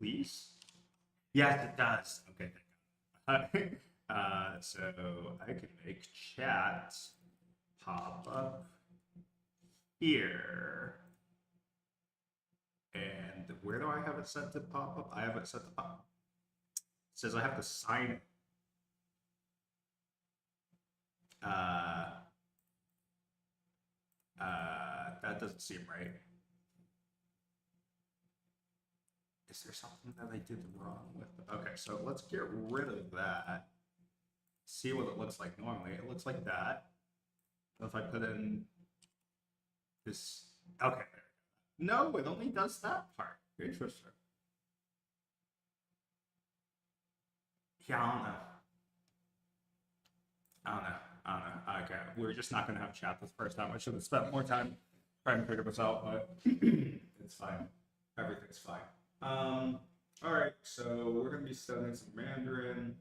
please? Yes, it does. Okay, thank God. So I can make chat pop up here. And where do I have it set to pop up? I have it set to pop up. It says I have to sign it. That doesn't seem right. Is there something that I did wrong with it? Okay, so let's get rid of that. See what it looks like normally. It looks like that. If I put in this, okay. No, it only does that part. Interesting. Yeah, I don't know. Okay, we're just not gonna have chat this first time. I should have spent more time trying to figure this out, but it's fine. Everything's fine. All right, so we're gonna be studying some Mandarin,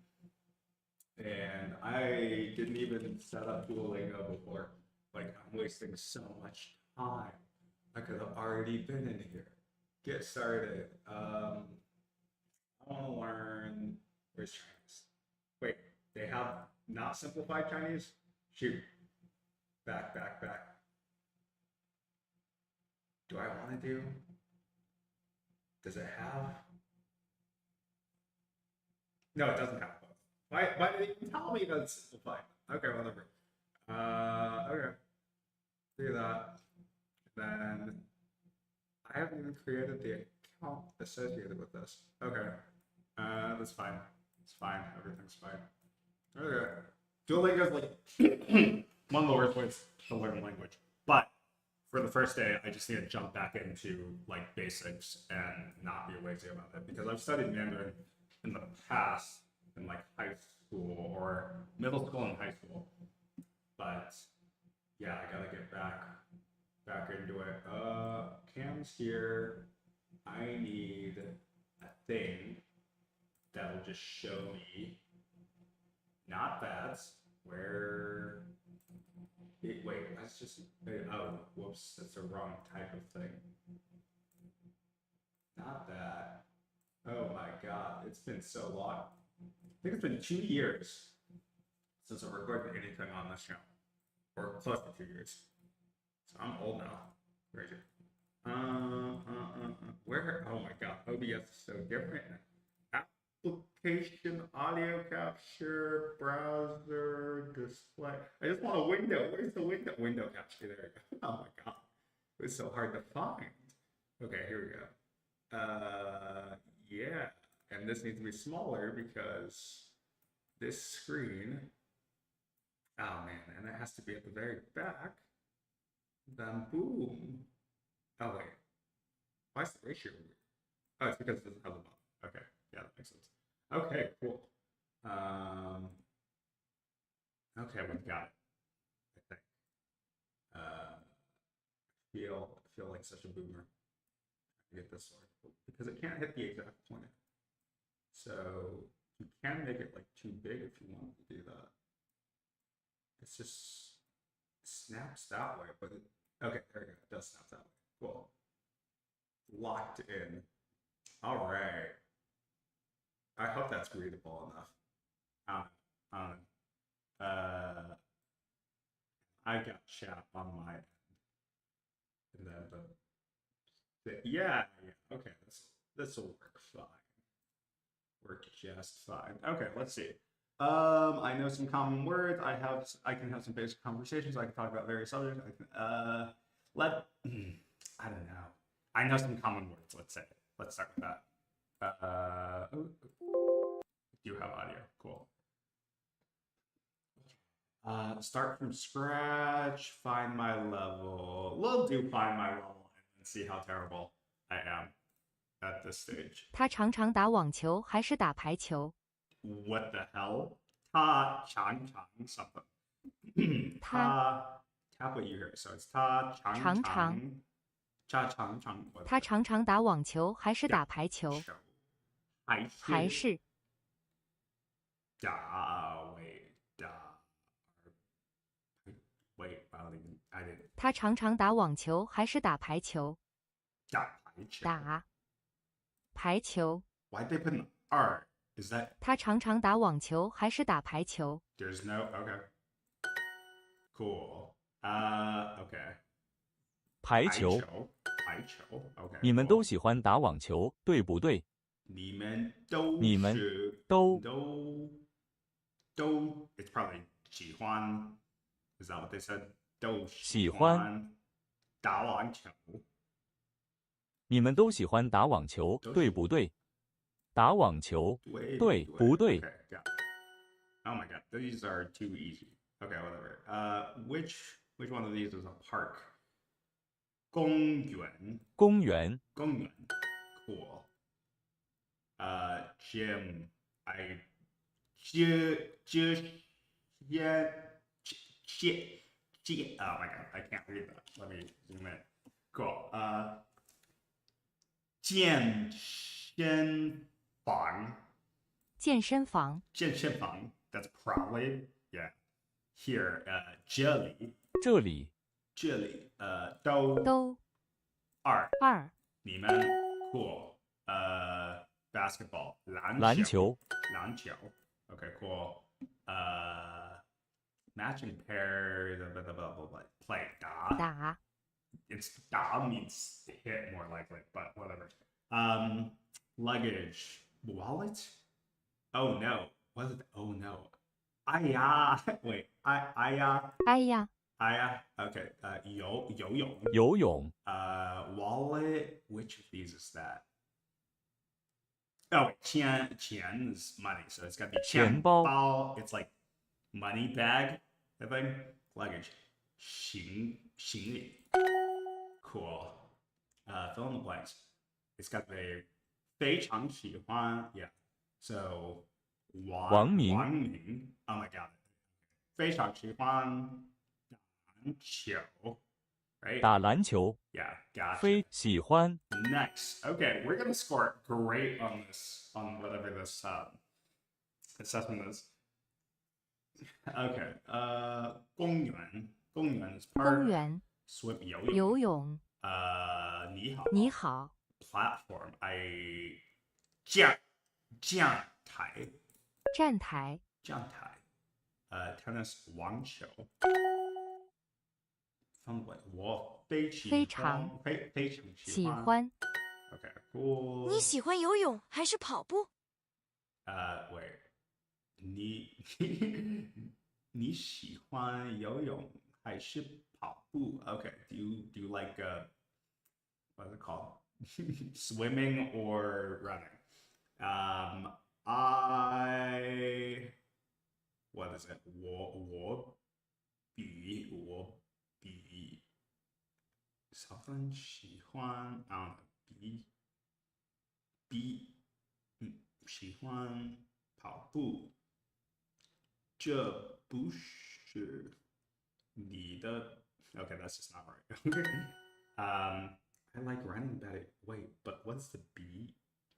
and I didn't even set up Duolingo before. Like, I'm wasting so much time. I could have already been in here. Get started. I want to learn. Where's Chinese? Wait, they have not simplified Chinese? Shoot. Back. Do I want to do? Does it have? No, it doesn't have both. Why did it even tell me that it's simplified? Okay, whatever. Okay. Do that. Then I haven't even created the account associated with this. Okay. That's fine. It's fine. Everything's fine. Okay. Duolingo is like one of the worst ways to learn a language. But for the first day, I just need to jump back into like basics and not be lazy about it, because I've studied Mandarin in the past in like high school or middle school and high school. But yeah, I gotta get back into it. Cam's here. I need a thing that'll just show me, not that, where wait, that's just, oh, whoops, that's the wrong type of thing. Not that. Oh my God, it's been so long. I think it's been 2 years since I recorded anything on this channel, or close to 2 years. So I'm old now. Crazy. Where? Oh my God, OBS is so different. Application, audio capture, browser, display. I just want a window. Where's the window? Window capture. There we go. Oh my God, it's so hard to find. Okay, here we go. Yeah, and this needs to be smaller because this screen. Oh man, and it has to be at the very back. Then boom. Oh wait, why is the ratio weird? Oh, it's because it doesn't have the bottom. Okay, yeah, that makes sense. Okay, cool. Okay, we've got it. I think. Feel like such a boomer. I get this sorted because it can't hit the exact point. So you can make it like too big if you want to do that. It's just snaps that way, but okay, there we go. It does snap that way. Cool. Locked in. All right. I hope that's readable enough. I got chat on my end, and then yeah, okay, this will work fine. Work just fine. Okay, let's see. I know some common words. I can have some basic conversations. I can talk about various subjects. I don't know. I know some common words. Let's say. Let's start with that. Do have audio. Cool. Start from scratch. Find my level. We'll do find my level and see how terrible I am at this stage. 他常常打网球还是打排球？ What the hell? 他常常 something. 他 tap what you hear. So it's 他常常。他常常打网球还是打排球？还是wait, I didn't. 他常常打网球还是打排球？打排球。打排球。Why'd they put an R? Is that 他常常打网球还是打排球？ there's no okay. Cool. Okay. 排球。排球 Okay. 你们 cool. 都喜欢打网球，对不对？你们都你们是都都 it's probably 喜欢 is that what they said? 都喜欢打网球。你们都喜欢打网球，对不对？打网球，对不对 Okay, got it. Oh my god, these are too easy. Okay, whatever. Which one of these is a park? 公园公园， Cool. Gym. I just oh my god, I can't read that. Let me zoom in. Cool. 健身房健身房，健身房 That's probably yeah. Here, 这里这里都二二你们 cool. Basketball 篮球， Okay, cool. Matching pairs play 打 It's 打 means hit more likely, but whatever. Luggage wallet. Oh no. Was it? Oh no. Wait. 哎呀， Okay. 游泳游泳， wallet. Which of these is that? Oh, 钱 is money, so it's got to be 钱包。包. It's like money bag, I think. Luggage. 行李. Cool. Fill in the blanks. It's got the 非常喜欢. Yeah. So 王明 Oh my god. 非常喜欢篮球. Right? 打篮球， Yeah, gotcha. 非喜欢 Next. Okay, we're gonna score great on this, on whatever this assessment is. Okay. 公园 is 公 park. 园 Swim 游泳，你好你好， platform. I 站台站台， tennis 网球。我非常喜欢 Okay, cool. 你喜欢游泳还是跑步？ Wait. 你喜欢游泳还是跑步 Okay. Do you like what is it called? Swimming or running? What is it? 我比 something 喜欢 I don't know 喜欢跑步，这不是你的 Okay, that's just not right. I like running better. Wait, but what's the B?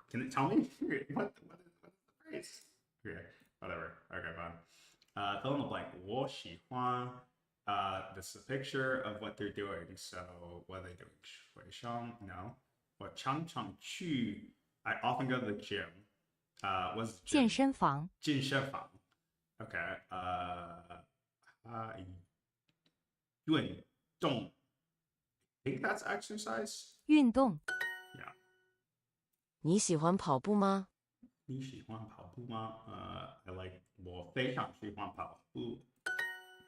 Can it tell me? what is the phrase? Okay, whatever. Okay, fine. Fill in the blank. 我喜欢 this is a picture of what they're doing. So what are they doing? 水上 No. 我常常去 I often go to the gym. What's the gym? 健身房，健身房 Okay. 运动 I think that's exercise. 运动， Yeah. 你喜欢跑步吗？你喜欢跑步吗I like 我非常喜欢跑步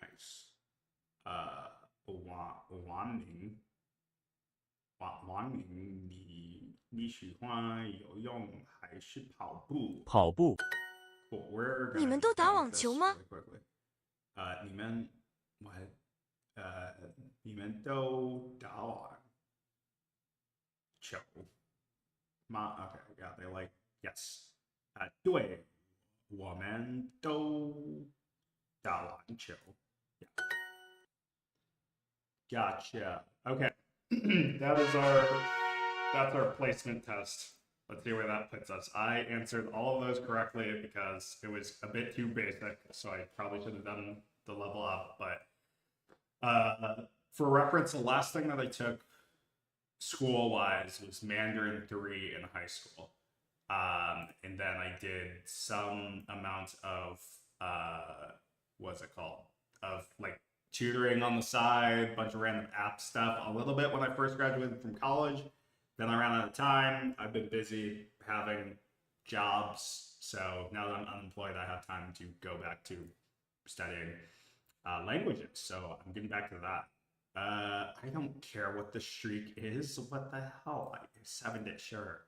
Nice. 王明你喜欢游泳还是跑步跑步， Cool. We're 你 gonna 们都打 debunk 网 this 球吗？ really quickly. 你们 what? 你们都打网球吗 Okay, yeah, they like yes. 对，我们都打篮球 Gotcha. Okay. That's our placement test. Let's see where that puts us. I answered all of those correctly because it was a bit too basic, so I probably should have done the level up. But for reference, the last thing that I took school-wise was Mandarin 3 in high school. And then I did some amount of what's it called? Of like tutoring on the side, bunch of random app stuff, a little bit when I first graduated from college. Then I ran out of time. I've been busy having jobs, so now that I'm unemployed, I have time to go back to studying languages. So I'm getting back to that. I don't care what the streak is. What the hell? 7-day, sure.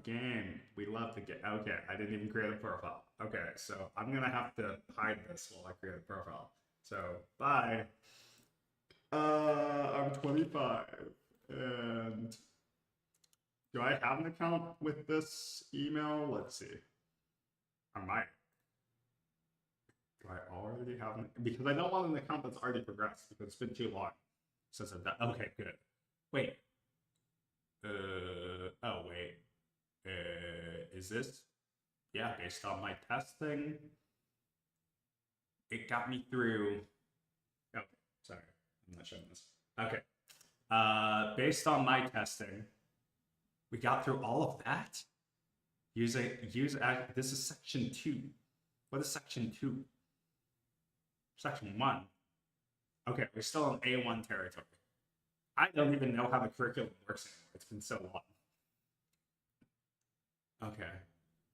Game. We love the game. Okay, I didn't even create a profile. Okay, so I'm gonna have to hide this while I create a profile. So bye. I'm 25, and do I have an account with this email? Let's see. I might. Do I already have an? Because I don't want an account that's already progressed because it's been too long since I've done. Okay, good. Wait. Oh wait. Is this? Yeah, based on my testing, it got me through. Oh, sorry, I'm not showing this. Okay. Based on my testing, we got through all of that. Use this is section 2. What is section 2? Section 1. Okay, we're still in A1 territory. I don't even know how the curriculum works anymore. It's been so long. Okay.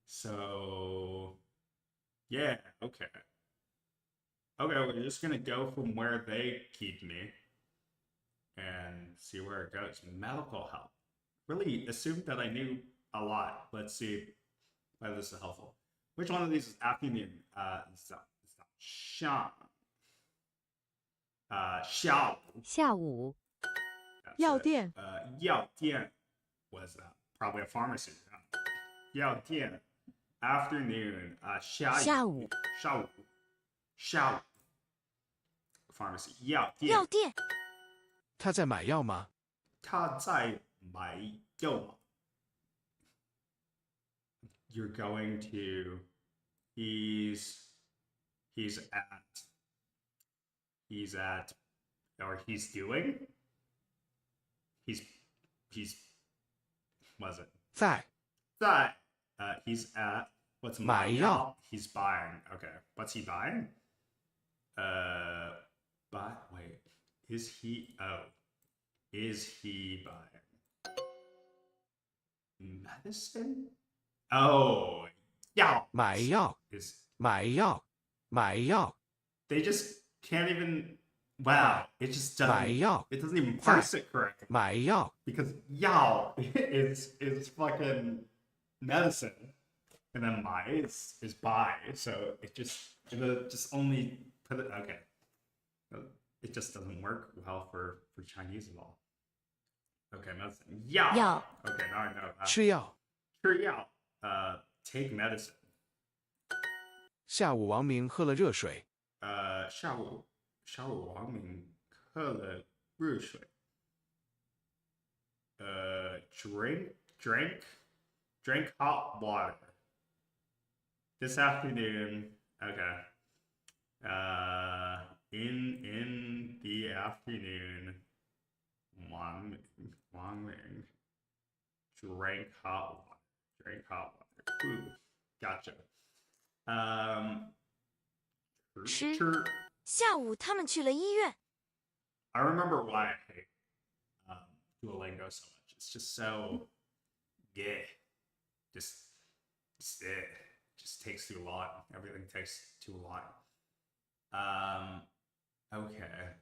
So, yeah, okay. Okay, we're just gonna go from where they keep me and see where it goes. Medical help. Really assumed that I knew a lot. Let's see whether this is helpful. Which one of these is afternoon? It's not Sean. 下午 药店 药店 was probably a pharmacy. 药店 afternoon. 下午 pharmacy. 药店药店他在买药吗？他在买药吗 You're going to. He's at, or he's doing. He's was it? 在 He's at, what's 买药 He's buying. Okay. What's he buying? But wait. Is he buying medicine? Oh, 药买药 is 买药买药 they just can't even. Wow, it just 买 doesn't. 药 It doesn't even parse it correctly 买药 because yao is fucking medicine, and then mai is buy. So it just only put it. Okay, it just doesn't work well for Chinese at all. Okay, medicine. Yao. Yao. Okay, now I know that. 吃药。 Sure, yao. Take medicine. 下午王明喝了热水。下午王明喝了热水。Drink hot water. This afternoon. Okay. In the afternoon, Wang Ming drank hot water. Ooh, gotcha. 吃下午他们去了医院 I remember why I hate Duolingo so much. It's just so, yeah, just takes too long. Everything takes too long. Okay.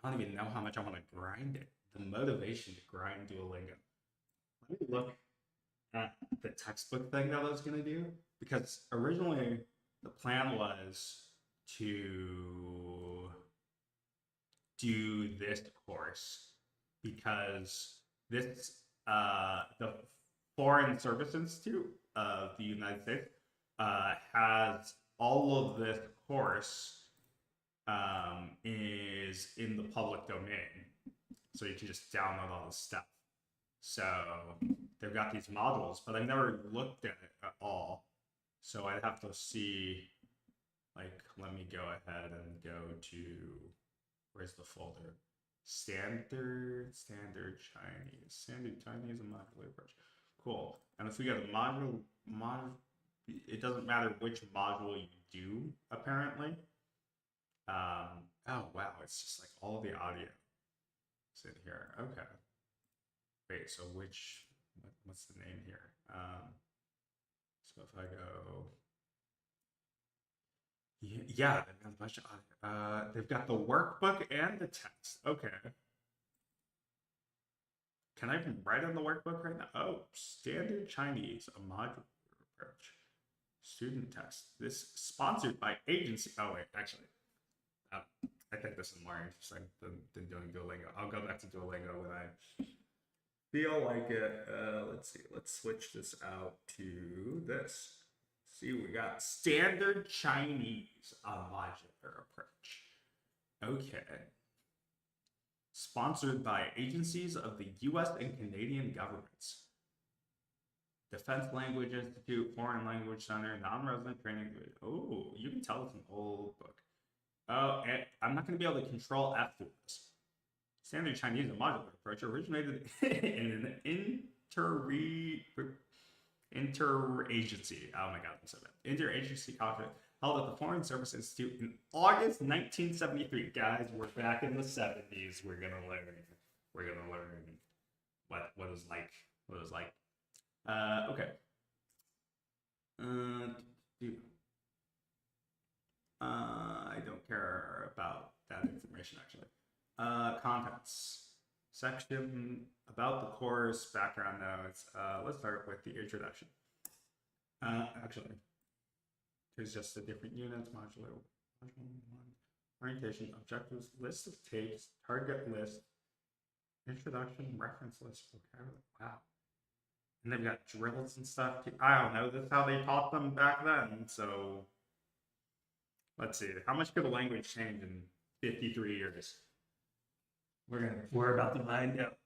I don't even know how much I want to grind it. The motivation to grind Duolingo. Let me look at the textbook thing that I was gonna do, because originally the plan was to do this course because this the Foreign Service Institute of the United States has all of this course is in the public domain, so you can just download all this stuff. So they've got these modules, but I've never looked at it at all. So I'd have to see, like, let me go ahead and go to, where's the folder? Standard Chinese. Standard Chinese and modular approach. Cool. And if we get a module, it doesn't matter which module you do, apparently. Oh wow, it's just like all the audio is in here. Okay. Wait, so what's the name here? So if I go, yeah, they've got a bunch of audio. They've got the workbook and the text. Okay. Can I even write on the workbook right now? Oh, Standard Chinese, a modular approach. Student test. This sponsored by agency. Oh wait, actually, I think this is more interesting than doing Duolingo. I'll go back to Duolingo when I feel like it. Let's see. Let's switch this out to this. See, we got Standard Chinese, a modular approach. Okay. Sponsored by agencies of the U.S. and Canadian governments. Defense Language Institute, Foreign Language Center, Non-Resident Training. Oh, you can tell it's an old book. Oh, and I'm not going to be able to control F through this. Standard Chinese, a modular approach, originated in an interagency. Oh my God, I'm so bad. Interagency conference held at the Foreign Service Institute in August 1973. Guys, we're back in the 70s. We're gonna learn. What it was like. Okay. I don't care about that information actually. Contents. Section about the course, background notes. Let's start with the introduction. Actually, there's just the different units, module 1, orientation, objectives, list of tapes, target list, introduction, reference list, vocabulary. Wow. And they've got drills and stuff. I don't know. That's how they taught them back then. So let's see. How much could a language change in 53 years? We're about to find out.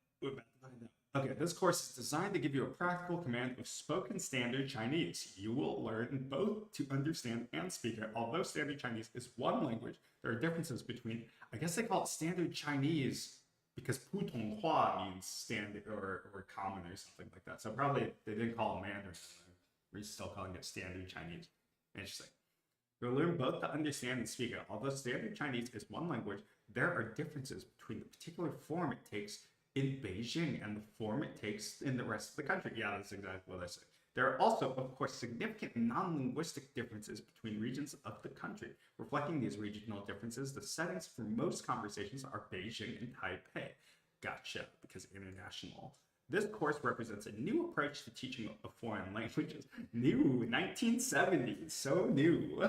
Okay, this course is designed to give you a practical command of spoken Standard Chinese. You will learn both to understand and speak it. Although Standard Chinese is one language, there are differences between, I guess they call it Standard Chinese because Putonghua means standard or common or something like that. So probably they didn't call it Mandarin. We're still calling it Standard Chinese. Interesting. You'll learn both to understand and speak it. Although Standard Chinese is one language, there are differences between the particular form it takes in Beijing and the form it takes in the rest of the country. Yeah, that's exactly what I said. There are also, of course, significant non-linguistic differences between regions of the country. Reflecting these regional differences, the settings for most conversations are Beijing and Taipei. Gotcha, because international. This course represents a new approach to teaching of foreign languages. New, 1970s, so new.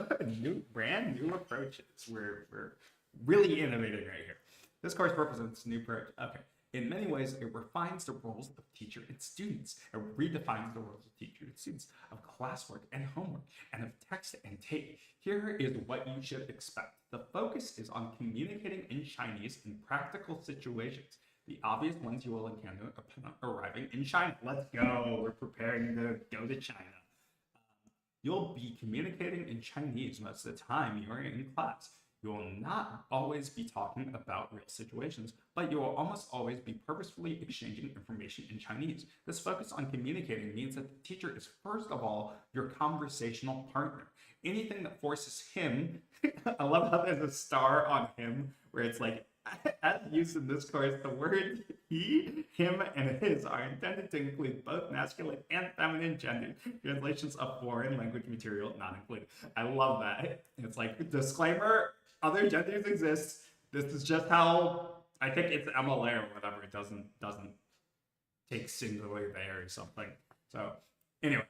Brand new approaches. We're really innovating right here. This course represents a new approach. Okay. In many ways, it refines the roles of teacher and students. It redefines the roles of teacher and students, of classwork and homework, and of text and tape. Here is what you should expect. The focus is on communicating in Chinese in practical situations. The obvious ones you will encounter upon arriving in China. Let's go. We're preparing to go to China. You'll be communicating in Chinese most of the time you are in class. You will not always be talking about real situations, but you will almost always be purposefully exchanging information in Chinese. This focus on communicating means that the teacher is first of all your conversational partner. Anything that forces him, I love how there's a star on him, where it's like, as used in this course, the word he, him, and his are intended to include both masculine and feminine gender. Translations of foreign language material not included. I love that. It's like, disclaimer, other genders exist. This is just how, I think it's MLA or whatever. It doesn't take singular there or something. So anyway,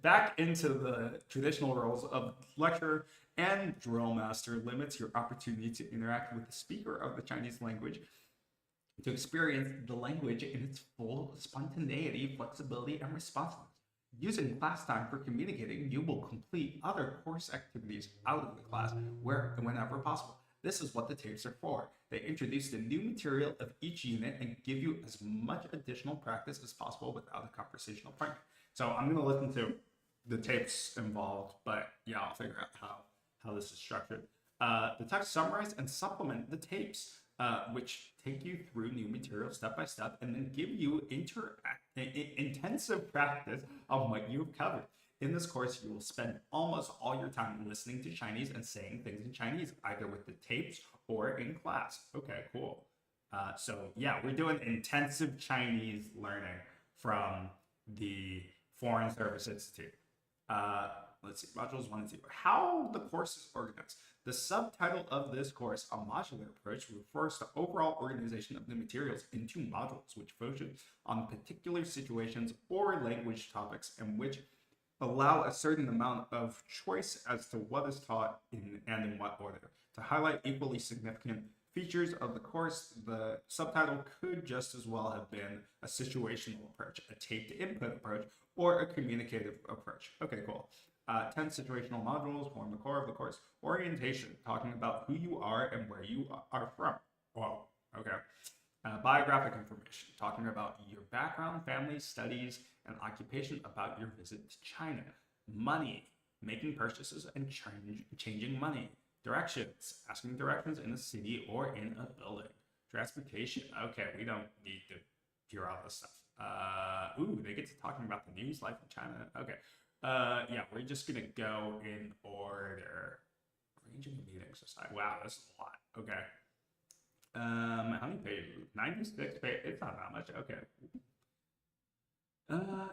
back into the traditional roles of lecturer and drill master limits your opportunity to interact with the speaker of the Chinese language, to experience the language in its full spontaneity, flexibility, and responsiveness. Using class time for communicating, you will complete other course activities out of the class whenever possible. This is what the tapes are for. They introduce the new material of each unit and give you as much additional practice as possible without a conversational partner. So I'm going to listen to the tapes involved, but yeah, I'll figure out how this is structured. The text summarize and supplement the tapes. which take you through new material step by step and then give you intensive practice on what you've covered. In this course, you will spend almost all your time listening to Chinese and saying things in Chinese, either with the tapes or in class. Okay, cool. So yeah, we're doing intensive Chinese learning from the Foreign Service Institute. Let's see, modules 1 and 2. How the course is organized. The subtitle of this course, A Modular Approach, refers to overall organization of the materials into modules, which focus on particular situations or language topics and which allow a certain amount of choice as to what is taught and in what order. To highlight equally significant features of the course, the subtitle could just as well have been a situational approach, a taped input approach, or a communicative approach. Okay, cool. 10 situational modules form the core of the course. Orientation, talking about who you are and where you are from. Whoa, okay. Biographic information, talking about your background, family, studies, and occupation, about your visit to China. Money, making purchases and changing money. Directions, asking directions in a city or in a building. Transportation, okay, we don't need to hear all this stuff. Ooh, they get to talking about the news, life in China. Okay. Yeah, we're just gonna go in order. Arranging a meeting society. Wow, this is a lot. Okay. How many pages? 96 pages. It's not that much. Okay.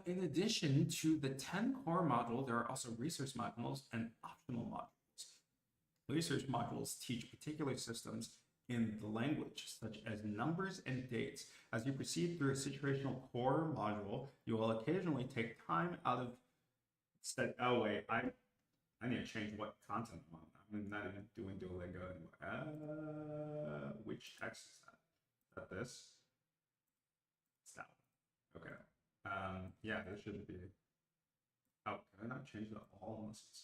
In addition to the 10 core modules, there are also research modules and optional modules. Research modules teach particular systems in the language, such as numbers and dates. As you proceed through a situational core module, you will occasionally take time out of study. Oh wait, I need to change what content I'm on. I'm not even doing Duolingo anymore. Which text is that? Is that this? It's that one. Okay. Yeah, this shouldn't be. Oh, can I not change that all unless it's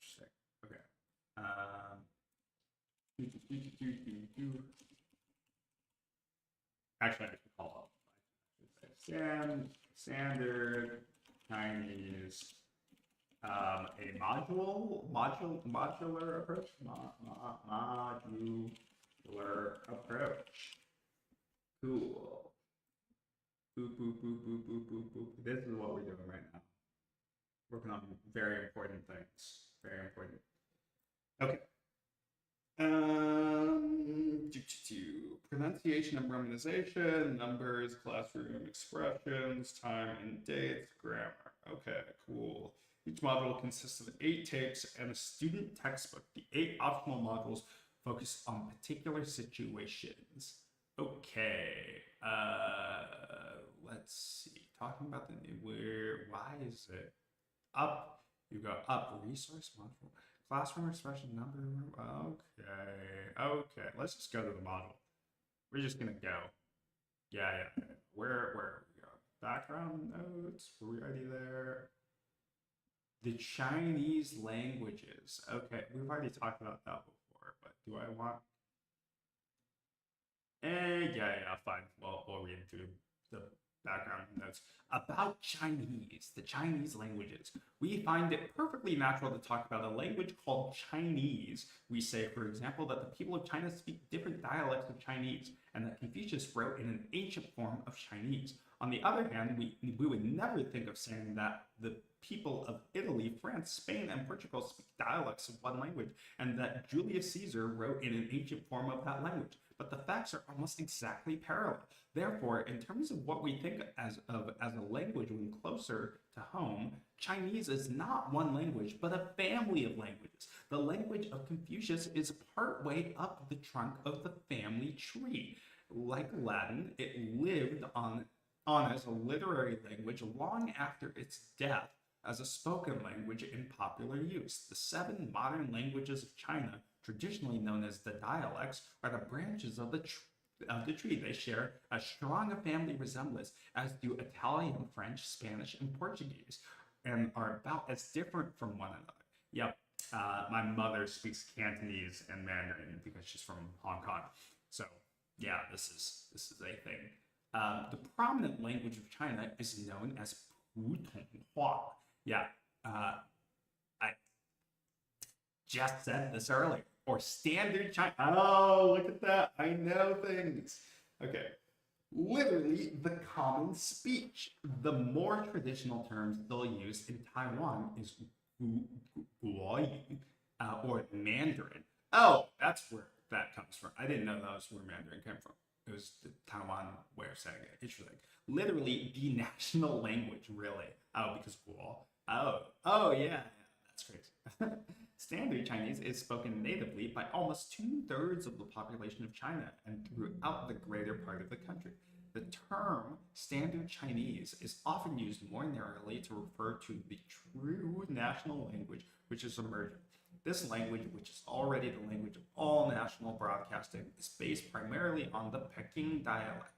interesting? Okay. Actually, I should call up. Standard Chinese. A modular approach. Modular approach. Cool. Boop, boop, boop, boop, boop, boop, boop. This is what we're doing right now. Working on very important things. Very important. Okay. Pronunciation and romanization, numbers, classroom expressions, time and dates, grammar. Okay, cool. Each module consists of 8 tapes and a student textbook. The 8 optional modules focus on particular situations. Okay. Let's see. Talking about the why is it up? You go up. Resource module. Classroom expression number. Okay. Let's just go to the module. We're just gonna go. Yeah. Where are we going? Background notes. Were we already there? The Chinese languages. Okay, we've already talked about that before, but do I want? Yeah, fine. Well, we'll read through the background notes about Chinese, the Chinese languages. We find it perfectly natural to talk about a language called Chinese. We say, for example, that the people of China speak different dialects of Chinese, and that Confucius wrote in an ancient form of Chinese. On the other hand, we would never think of saying that the people of Italy, France, Spain, and Portugal speak dialects of one language, and that Julius Caesar wrote in an ancient form of that language. But the facts are almost exactly parallel. Therefore, in terms of what we think as a language when closer to home, Chinese is not one language, but a family of languages. The language of Confucius is partway up the trunk of the family tree. Like Latin, it lived on as a literary language long after its death as a spoken language in popular use. The 7 modern languages of China, traditionally known as the dialects, are the branches of the tree. They share as strong a family resemblance as do Italian, French, Spanish, and Portuguese, and are about as different from one another. Yep, my mother speaks Cantonese and Mandarin because she's from Hong Kong. So yeah, this is a thing. The prominent language of China is known as Putonghua. Yeah, I just said this earlier. or standard Chinese. Oh, look at that. I know things. Okay. Literally, the common speech. The more traditional terms they'll use in Taiwan is guoyu, or Mandarin. Oh, that's where that comes from. I didn't know that was where Mandarin came from. It was the Taiwan way of saying it. Interesting. Literally, the national language, really. Oh, because guo. Oh, yeah. That's crazy. Standard Chinese is spoken natively by almost 2/3 of the population of China and throughout the greater part of the country. The term Standard Chinese is often used more narrowly to refer to the true national language which is emerging. This language, which is already the language of all national broadcasting, is based primarily on the Peking dialect,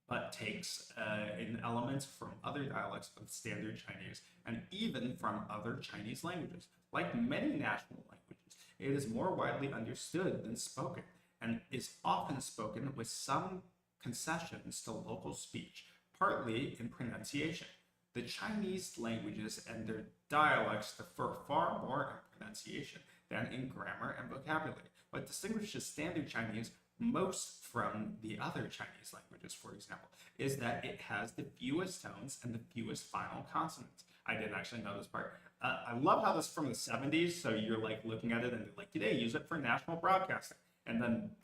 but takes in elements from other dialects of Standard Chinese and even from other Chinese languages. Like many national languages, it is more widely understood than spoken and is often spoken with some concessions to local speech, partly in pronunciation. The Chinese languages and their dialects differ far more in pronunciation than in grammar and vocabulary. What distinguishes Standard Chinese most from the other Chinese languages, for example, is that it has the fewest tones and the fewest final consonants. I didn't actually know this part. I love how this is from the 70s, so you're like looking at it and they're like, today, use it for national broadcasting. And then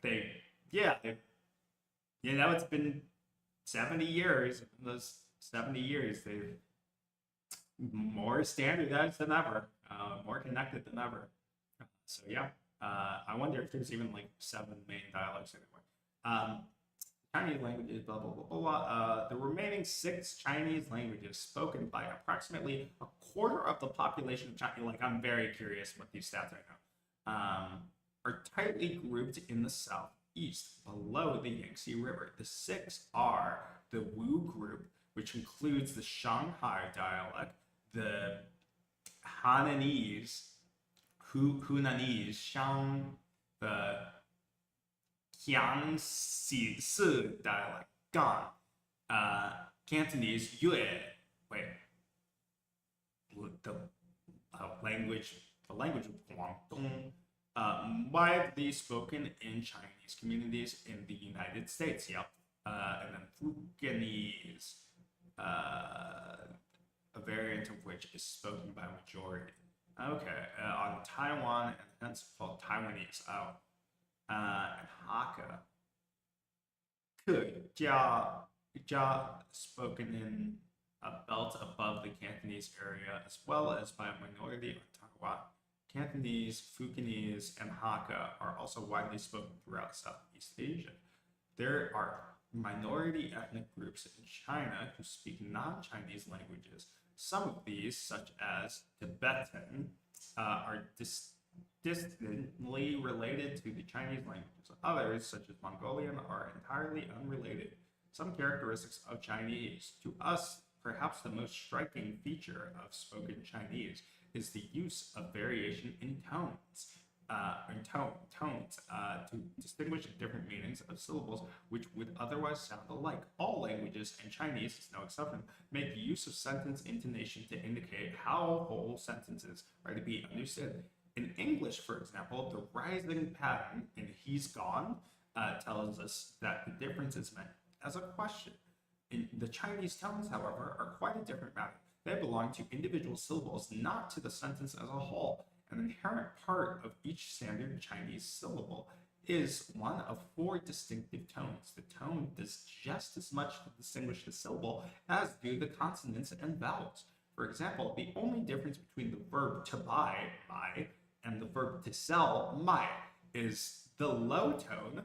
it's been 70 years. In those 70 years, they've more standardized than ever, more connected than ever. So yeah, I wonder if there's even like 7 main dialects anyway. Chinese languages, blah, blah, blah, blah, blah. The remaining 6 Chinese languages spoken by approximately 1/4 of the population of China, like I'm very curious what these stats are now, are tightly grouped in the southeast, below the Yangtze River. The 6 are the Wu group, which includes the Shanghai dialect, the Hananese, Hunanese, the Jiangxi dialect, Gan, Cantonese, Yue, the language of Guangdong, widely spoken in Chinese communities in the United States. Yep. And then Fukienese, a variant of which is spoken by a majority. Okay, on Taiwan, and hence called Taiwanese. And Hakka, spoken in a belt above the Cantonese area, as well as by a minority on Taiwan. Cantonese, Fukienese, and Hakka are also widely spoken throughout Southeast Asia. There are minority ethnic groups in China who speak non-Chinese languages. Some of these, such as Tibetan, are distantly related to the Chinese languages. Others, such as Mongolian, are entirely unrelated. Some characteristics of Chinese, to us, perhaps the most striking feature of spoken Chinese, is the use of variation in tones. To distinguish different meanings of syllables which would otherwise sound alike. All languages, and Chinese is no exception, make use of sentence intonation to indicate how whole sentences are to be understood. In English, for example, the rising pattern in he's gone tells us that the difference is meant as a question. In the Chinese tones, however, are quite a different matter. They belong to individual syllables, not to the sentence as a whole. An inherent part of each standard Chinese syllable is one of 4 distinctive tones. The tone does just as much to distinguish the syllable as do the consonants and vowels. For example, the only difference between the verb to buy, mai, and the verb to sell, mai, is the low tone,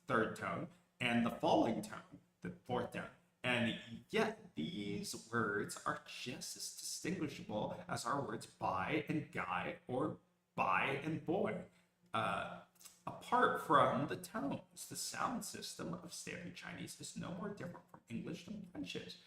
3rd tone, and the falling tone, the 4th tone. And yet these words are just as distinguishable as our words buy and guy or buy and boy. Apart from the tones, the sound system of Standard Chinese is no more different from English than French is.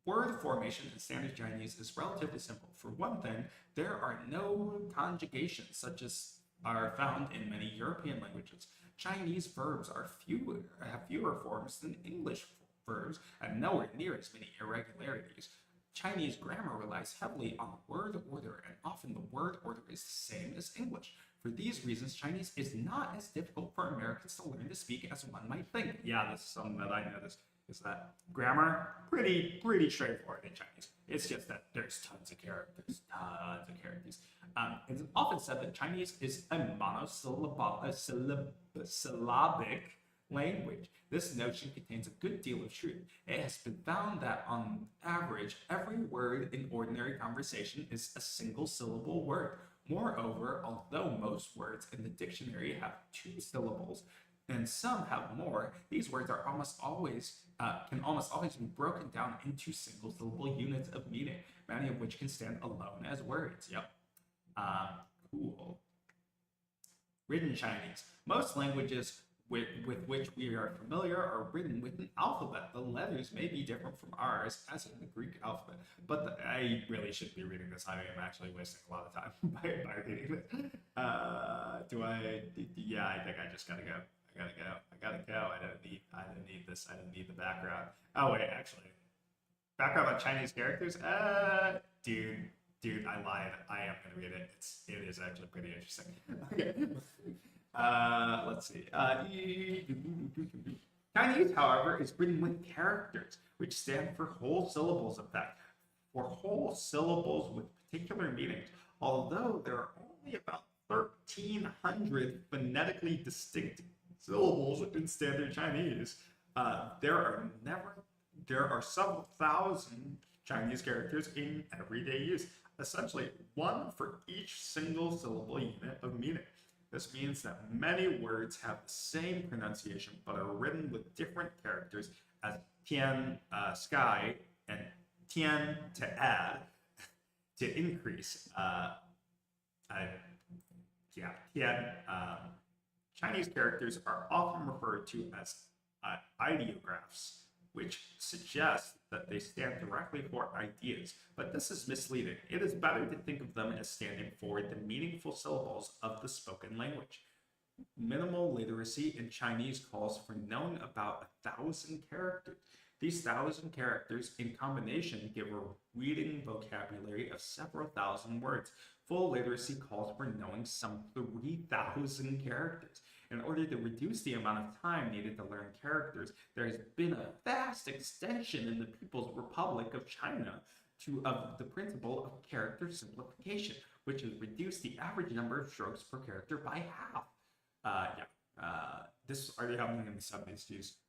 Word formation in Standard Chinese is relatively simple. For one thing, there are no conjugations such as are found in many European languages. Chinese verbs have fewer forms than English verbs and nowhere near as many irregularities. Chinese grammar relies heavily on word order, and often the word order is the same as English. For these reasons, Chinese is not as difficult for Americans to learn to speak as one might think. Yeah, this is something that I noticed, is that grammar, pretty straightforward in Chinese. It's just that there's tons of characters. It's often said that Chinese is a monosyllabic language. This notion contains a good deal of truth. It has been found that on average, every word in ordinary conversation is a single syllable word. Moreover, although most words in the dictionary have 2 syllables, and some have more, these words are almost always can almost always be broken down into single syllable units of meaning, many of which can stand alone as words. Yep. Cool. Written Chinese. Most languages with which we are familiar are written with an alphabet. The letters may be different from ours, as in the Greek alphabet. But I really shouldn't be reading this. I am actually wasting a lot of time by reading it. Yeah, I think I just gotta go. I gotta go. I don't need this. I don't need the background. Oh wait, actually, background on Chinese characters. Dude, I lied. I am gonna read it. It is actually pretty interesting. Okay. Let's see. Chinese, however, is written with characters, which stand for whole syllables. In fact, for whole syllables with particular meanings. Although there are only about 1,300 phonetically distinct syllables in standard Chinese, there are several thousand Chinese characters in everyday use. Essentially, one for each single syllable unit of meaning. This means that many words have the same pronunciation but are written with different characters, as tian, sky, and tian to add, to increase. Tian. Chinese characters are often referred to as ideographs, which suggests that they stand directly for ideas, but this is misleading. It is better to think of them as standing for the meaningful syllables of the spoken language. Minimal literacy in Chinese calls for knowing about 1,000 characters. These 1,000 characters in combination give a reading vocabulary of several thousand words. Full literacy calls for knowing some 3,000 characters. In order to reduce the amount of time needed to learn characters, there has been a vast extension in the People's Republic of China of the principle of character simplification, which has reduced the average number of strokes per character by half. This was already happening in the 70s, geez.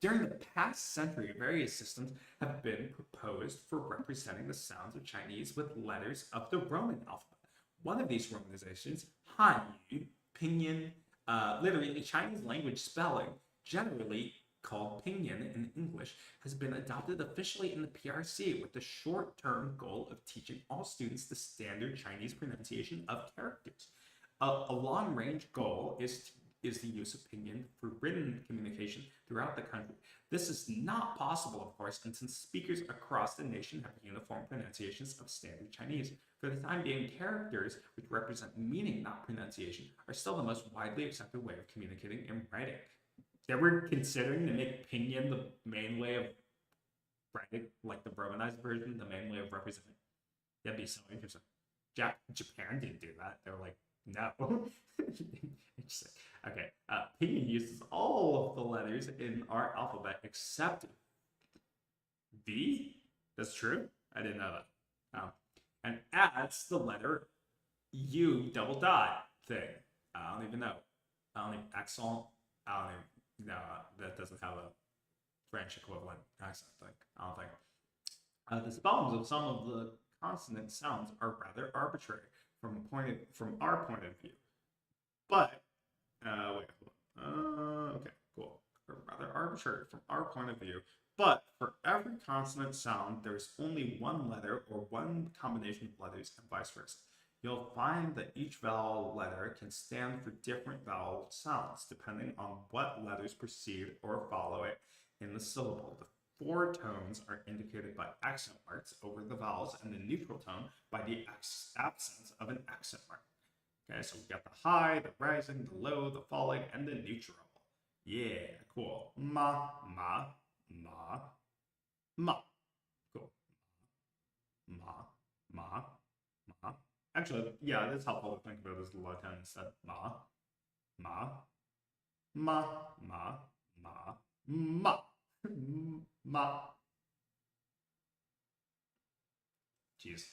During the past century, various systems have been proposed for representing the sounds of Chinese with letters of the Roman alphabet. One of these romanizations, Hanyu, pinyin, literally Chinese language spelling, generally called pinyin in English, has been adopted officially in the PRC with the short-term goal of teaching all students the standard Chinese pronunciation of characters. A long-range goal is the use of pinyin for written communication throughout the country. This is not possible, of course, and since speakers across the nation have uniform pronunciations of standard Chinese. For the time being, characters, which represent meaning, not pronunciation, are still the most widely accepted way of communicating in writing. They were considering to make pinyin the main way of writing, like the Romanized version, the main way of representing. That'd be so interesting. Japan didn't do that. They were like, no. Interesting. Okay. Pinyin uses all of the letters in our alphabet except V. That's true. I didn't know that. And adds the letter U double dot thing. I don't even know. Accent. No, that doesn't have a French equivalent accent thing. I don't think. The spellings of some of the consonant sounds are rather arbitrary from our point of view. But okay, cool. Rather arbitrary from our point of view. But for every consonant sound, there's only one letter or one combination of letters and vice versa. You'll find that each vowel letter can stand for different vowel sounds depending on what letters precede or follow it in the syllable. The 4 tones are indicated by accent marks over the vowels and the neutral tone by the absence of an accent mark. Okay, so we've got the high, the rising, the low, the falling, and the neutral. Yeah, cool. Ma, ma, ma, ma. Cool. Ma, ma, ma. Actually, yeah, it's helpful to think about it as low tone instead. Ma, ma, ma, ma, ma, ma, ma. Jeez.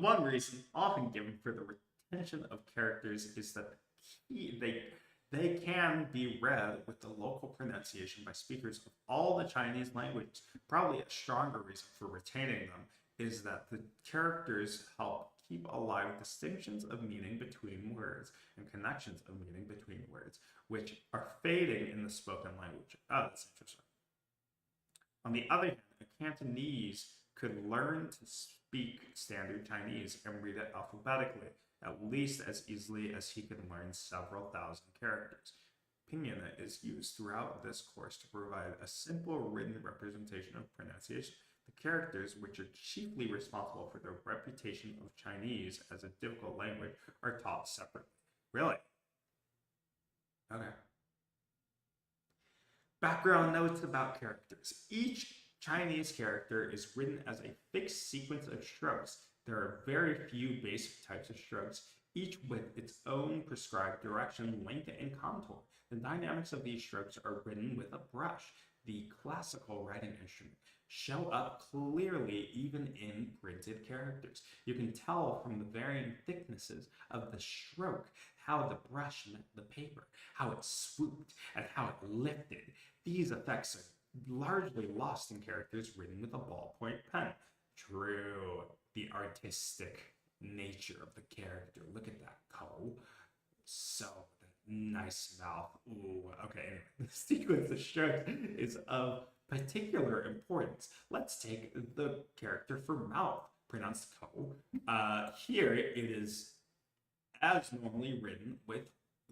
One reason often given for the retention of characters is that they can be read with the local pronunciation by speakers of all the Chinese languages. Probably a stronger reason for retaining them is that the characters help keep alive distinctions of meaning between words and connections of meaning between words, which are fading in the spoken language. Oh, that's interesting. On the other hand, a Cantonese could learn to speak standard Chinese and read it alphabetically, at least as easily as he could learn several thousand characters. Pinyin is used throughout this course to provide a simple written representation of pronunciation. The characters, which are chiefly responsible for the reputation of Chinese as a difficult language, are taught separately. Really? Okay. Background notes about characters. Each Chinese character is written as a fixed sequence of strokes. There are very few basic types of strokes, each with its own prescribed direction, length, and contour. The dynamics of these strokes are written with a brush, the classical writing instrument, show up clearly even in printed characters. You can tell from the varying thicknesses of the stroke how the brush met the paper, how it swooped, and how it lifted. These effects are largely lost in characters written with a ballpoint pen. True, the artistic nature of the character. Look at that coat. So nice mouth. Ooh, okay. Anyway, the sequence of strokes is of particular importance. Let's take the character for mouth, pronounced ko. Here it is as normally written with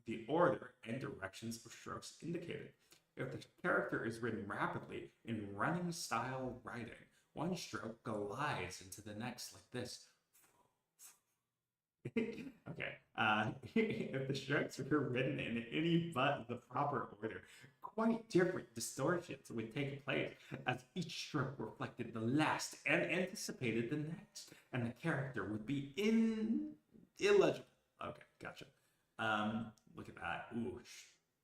the order and directions of strokes indicated. If the character is written rapidly in running style writing, one stroke glides into the next like this. Okay. If the strokes were written in any but the proper order, quite different distortions would take place as each stroke reflected the last and anticipated the next, and the character would be illegible. Okay, gotcha. Look at that. Ooh,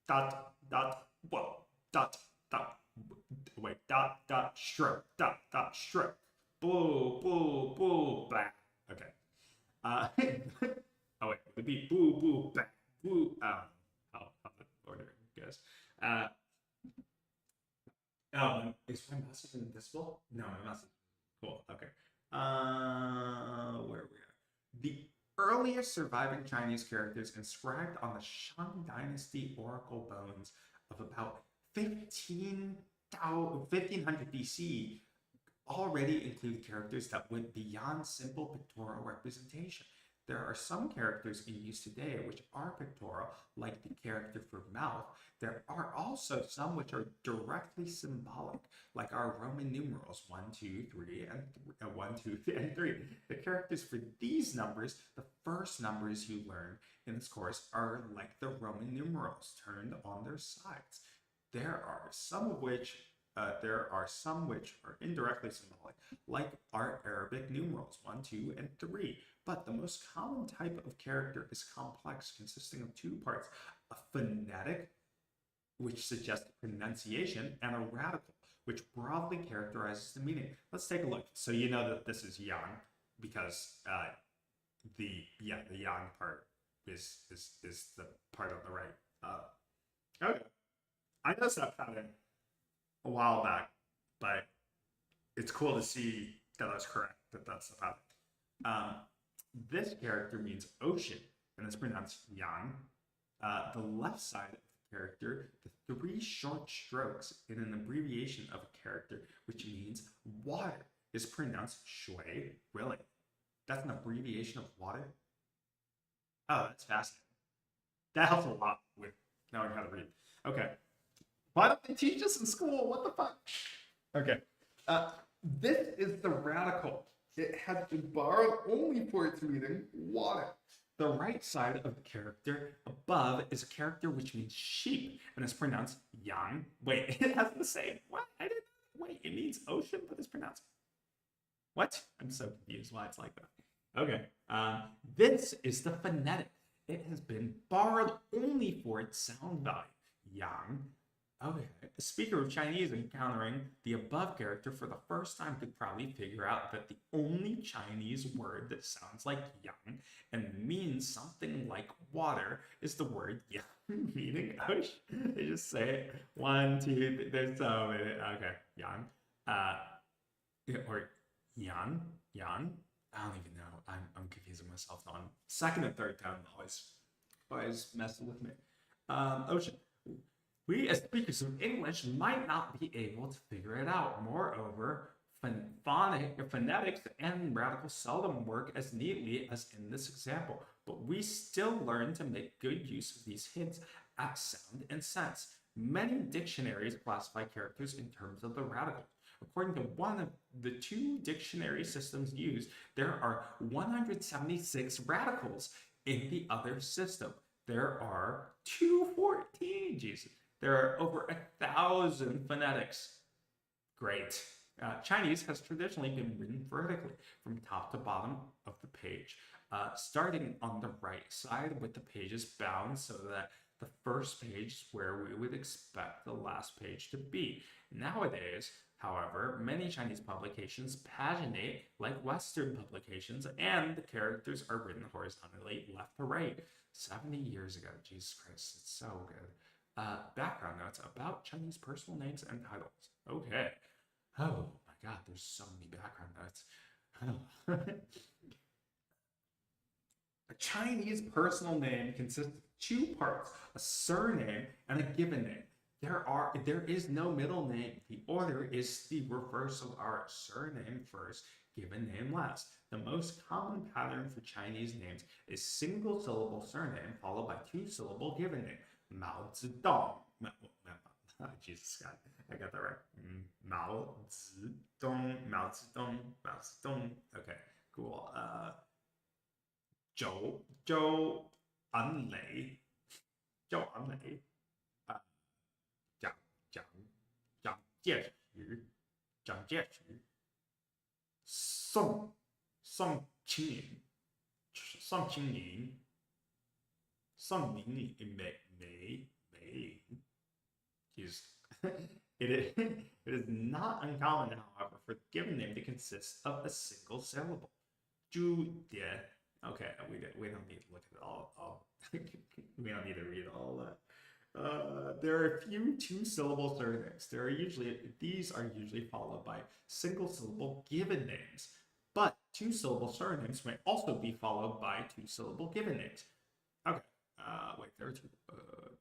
dot dot whoa dot dot wait dot dot stroke dot dot stroke boo boo boo blah. Okay. Oh wait, it would be boo boo blah boo. How the order goes. Is my message invisible? No, my message. Cool. Okay. Where are we at? The earliest surviving Chinese characters inscribed on the Shang Dynasty oracle bones of about 1500 BC already include characters that went beyond simple pictorial representation. There are some characters in use today which are pictorial, like the character for mouth. There are also some which are directly symbolic, like our Roman numerals 1, 2, 3, and 1, 2, and 3. The characters for these numbers, the first numbers you learn in this course, are like the Roman numerals turned on their sides. There are some which are indirectly symbolic, like our Arabic numerals 1, 2, and 3. But the most common type of character is complex, consisting of two parts: a phonetic, which suggests pronunciation, and a radical, which broadly characterizes the meaning. Let's take a look. So you know that this is yang because the yang part is the part on the right. Okay, I noticed that pattern a while back, but it's cool to see that I was correct, that that's the pattern. This character means ocean, and it's pronounced yang. The left side of the character, the three short strokes in an abbreviation of a character, which means water, is pronounced shui. Really? That's an abbreviation of water? Oh, that's fascinating. That helps a lot with knowing how to read. Okay. Why don't they teach us in school? What the fuck? Okay. This is the radical. It has been borrowed only for its meaning, water. The right side of the character above is a character which means sheep and is pronounced yang. Wait, it has the same. What? Wait, it means ocean, but it's pronounced. What? I'm so confused why it's like that. Okay. This is the phonetic. It has been borrowed only for its sound value. Yang. Okay. A speaker of Chinese encountering the above character for the first time could probably figure out that the only Chinese word that sounds like yang and means something like water is the word yang, meaning ocean. They just say it. 1, 2, there's so many. Okay, yang. Or yan. I don't even know. I'm confusing myself on second and third time. Always messing with me. Ocean. We as speakers of English might not be able to figure it out. Moreover, phonetics and radicals seldom work as neatly as in this example, but we still learn to make good use of these hints at sound and sense. Many dictionaries classify characters in terms of the radicals. According to one of the 2 dictionary systems used, there are 176 radicals in the other system. There are 214, Jesus. There are over 1,000 phonetics. Great. Chinese has traditionally been written vertically from top to bottom of the page, starting on the right side with the pages bound so that the first page is where we would expect the last page to be. Nowadays, however, many Chinese publications paginate like Western publications, and the characters are written horizontally left to right. 70 years ago. Jesus Christ, it's so good. Background notes about Chinese personal names and titles. Okay. Oh my god, there's so many background notes. A Chinese personal name consists of 2 parts, a surname and a given name. There is no middle name. The order is the reverse of our surname first, given name last. The most common pattern for Chinese names is single syllable surname followed by 2-syllable given name. Mao Zedong. Jesus God, I got that right. Mao Zedong. Okay, cool. Zhou Anlei. 蒋介石，宋庆龄，宋明理梅林。It is not uncommon, however, for the given name to consist of a single syllable. 朱蝶. Okay, we don't need to look at it all. We don't need to read all that. There are a few 2-syllable surnames. These are usually followed by single-syllable given names, but 2-syllable surnames may also be followed by 2-syllable given names. Okay. Wait, there are 2.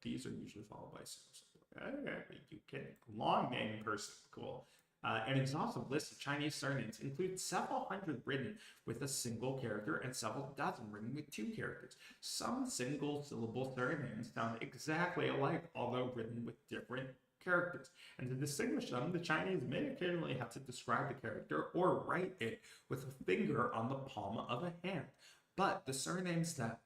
These are usually followed by single-syllable. Okay, you can long name person. Cool. An exhaustive list of Chinese surnames includes several hundred written with a single character and several dozen written with 2 characters. Some single-syllable surnames sound exactly alike, although written with different characters. And to distinguish them, the Chinese may occasionally have to describe the character or write it with a finger on the palm of a hand. But the surnames that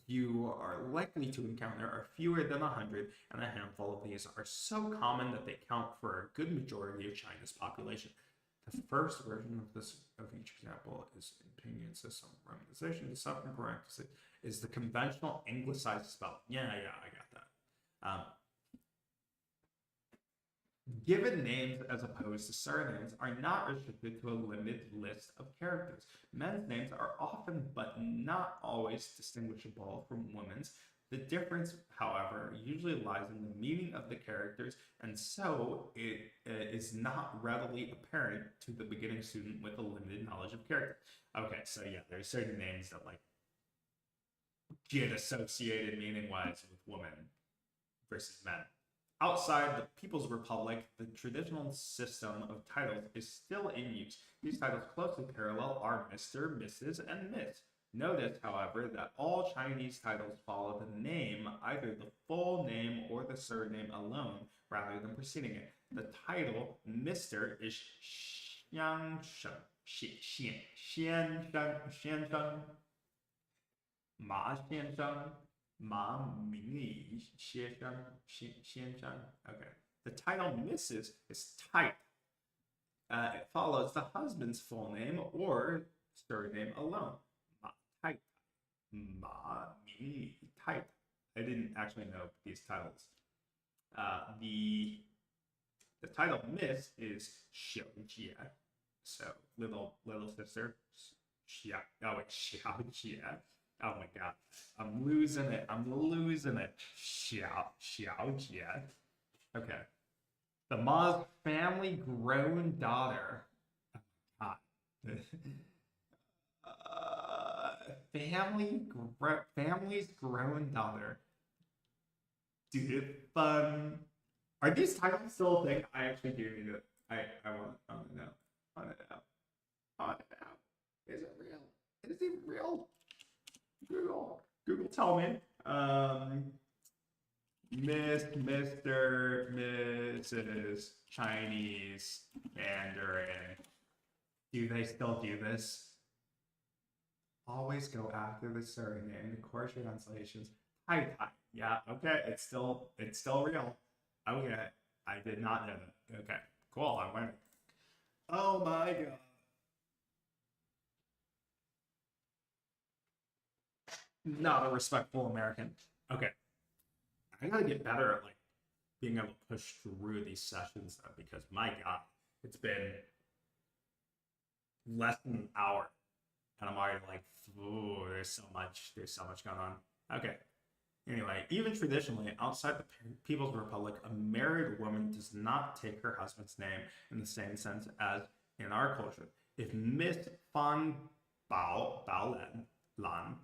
you are likely to encounter are fewer than 100, and a handful of these are so common that they count for a good majority of China's population. The first version of each example is in pinyin system romanization. The second parenthesis is the conventional anglicized spelling. Yeah, I got that. Given names as opposed to surnames are not restricted to a limited list of characters. Men's names are often but not always distinguishable from women's. The difference, however, usually lies in the meaning of the characters, and so it is not readily apparent to the beginning student with a limited knowledge of characters. Okay, so yeah, there's certain names that like get associated meaning-wise with women versus men. Outside the People's Republic, the traditional system of titles is still in use. These titles closely parallel are Mr., Mrs., and Miss. Notice, however, that all Chinese titles follow the name, either the full name or the surname alone, rather than preceding it. The title Mr. is Xiansheng, Ma Xiansheng, Ma Mingli Xiansheng. Okay. The title Mrs. is type. It follows the husband's full name or surname alone. Ma type. Ma Ming Li. I didn't actually know these titles. The title Miss is Xiao Jie. So little sister. Xiao Jie. Oh my god. I'm losing it. Xiao Jie. Okay. The Ma's family grown daughter. Oh my god. Family's grown daughter. Dude, fun. Are these titles still a thing? I actually do need it. I want to know. I want to know. Is it real? Is it real? Google, tell me. Mr., Mrs., Chinese, Mandarin. Do they still do this? Always go after the surname. The core translations. Hi. Yeah, okay. It's still real. Okay. I did not know that. Okay. Cool. I'm learning. Oh my god. Not a respectful American. Okay. I gotta get better at like being able to push through these sessions though, because my god, it's been less than an hour. And I'm already like, ooh, there's so much going on. Okay. Anyway, even traditionally, outside the People's Republic, a married woman does not take her husband's name in the same sense as in our culture. If Miss Fan Lan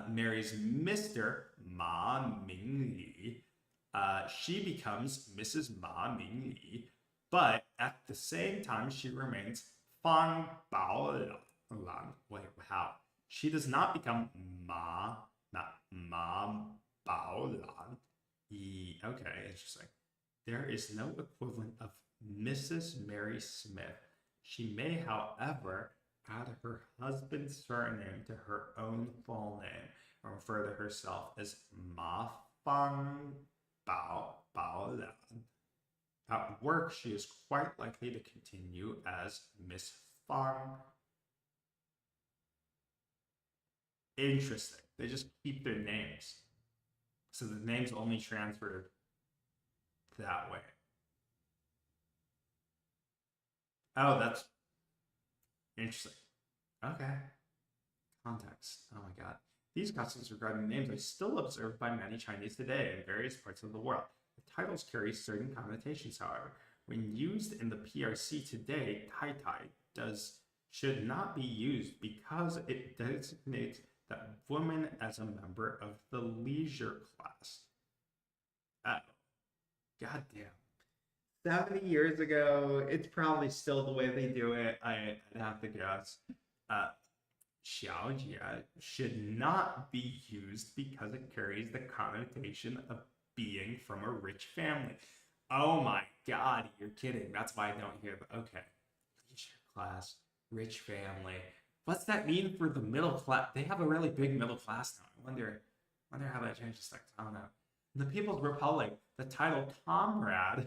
marries Mr. Ma Mingli, she becomes Mrs. Ma Mingli, but at the same time, she remains Fan Bao Lan. Wait, how? She does not become Ma Bao Lan. Okay, interesting. There is no equivalent of Mrs. Mary Smith. She may, however, add her husband's surname to her own full name and refer to herself as Ma Fang Bao Lan. At work, she is quite likely to continue as Miss Fang. Interesting. They just keep their names. So the name's only transferred that way. Oh, that's interesting. Okay. Context. Oh my god. These customs regarding names are still observed by many Chinese today in various parts of the world. The titles carry certain connotations, however. When used in the PRC today, Tai should not be used because it designates that woman as a member of the leisure class. Oh. Goddamn. 70 years ago, it's probably still the way they do it. I'd have to guess. Xiaojie should not be used because it carries the connotation of being from a rich family. Oh my god, you're kidding. That's why I don't hear the okay. Leisure class, rich family. What's that mean for the middle class? They have a really big middle class now. I wonder how that changes things. I don't know. In the People's Republic, the title comrade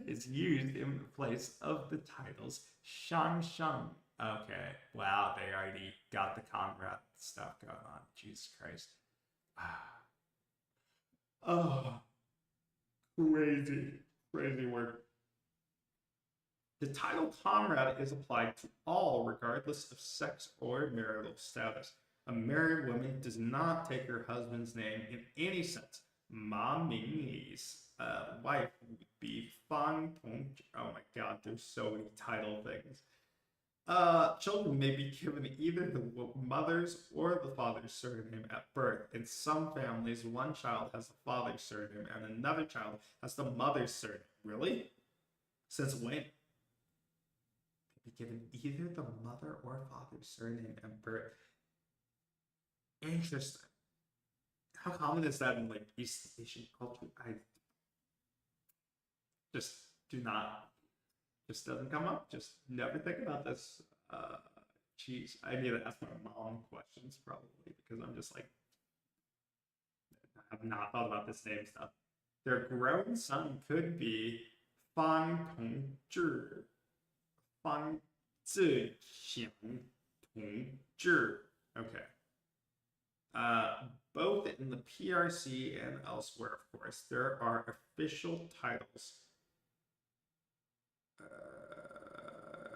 is used in place of the titles Shang. Okay, wow, they already got the comrade stuff going on. Jesus Christ. Oh, crazy word. The title comrade is applied to all, regardless of sex or marital status. A married woman does not take her husband's name in any sense. Ma Mingli's wife would be Fang Tong. Oh my god, there's so many title things. Children may be given either the mother's or the father's surname at birth. In some families, one child has the father's surname and another child has the mother's surname. Really? Since when? Be given either the mother or father's surname at birth. Interesting. How common is that in like East Asian culture? I just doesn't come up. Just never think about this. Geez, I need to ask my mom questions probably because I'm just like, I have not thought about this name stuff. Their grown son could be Fang Tongzhi, Fang Zixiang 同志. Okay. Both in the PRC and elsewhere, of course, there are official titles.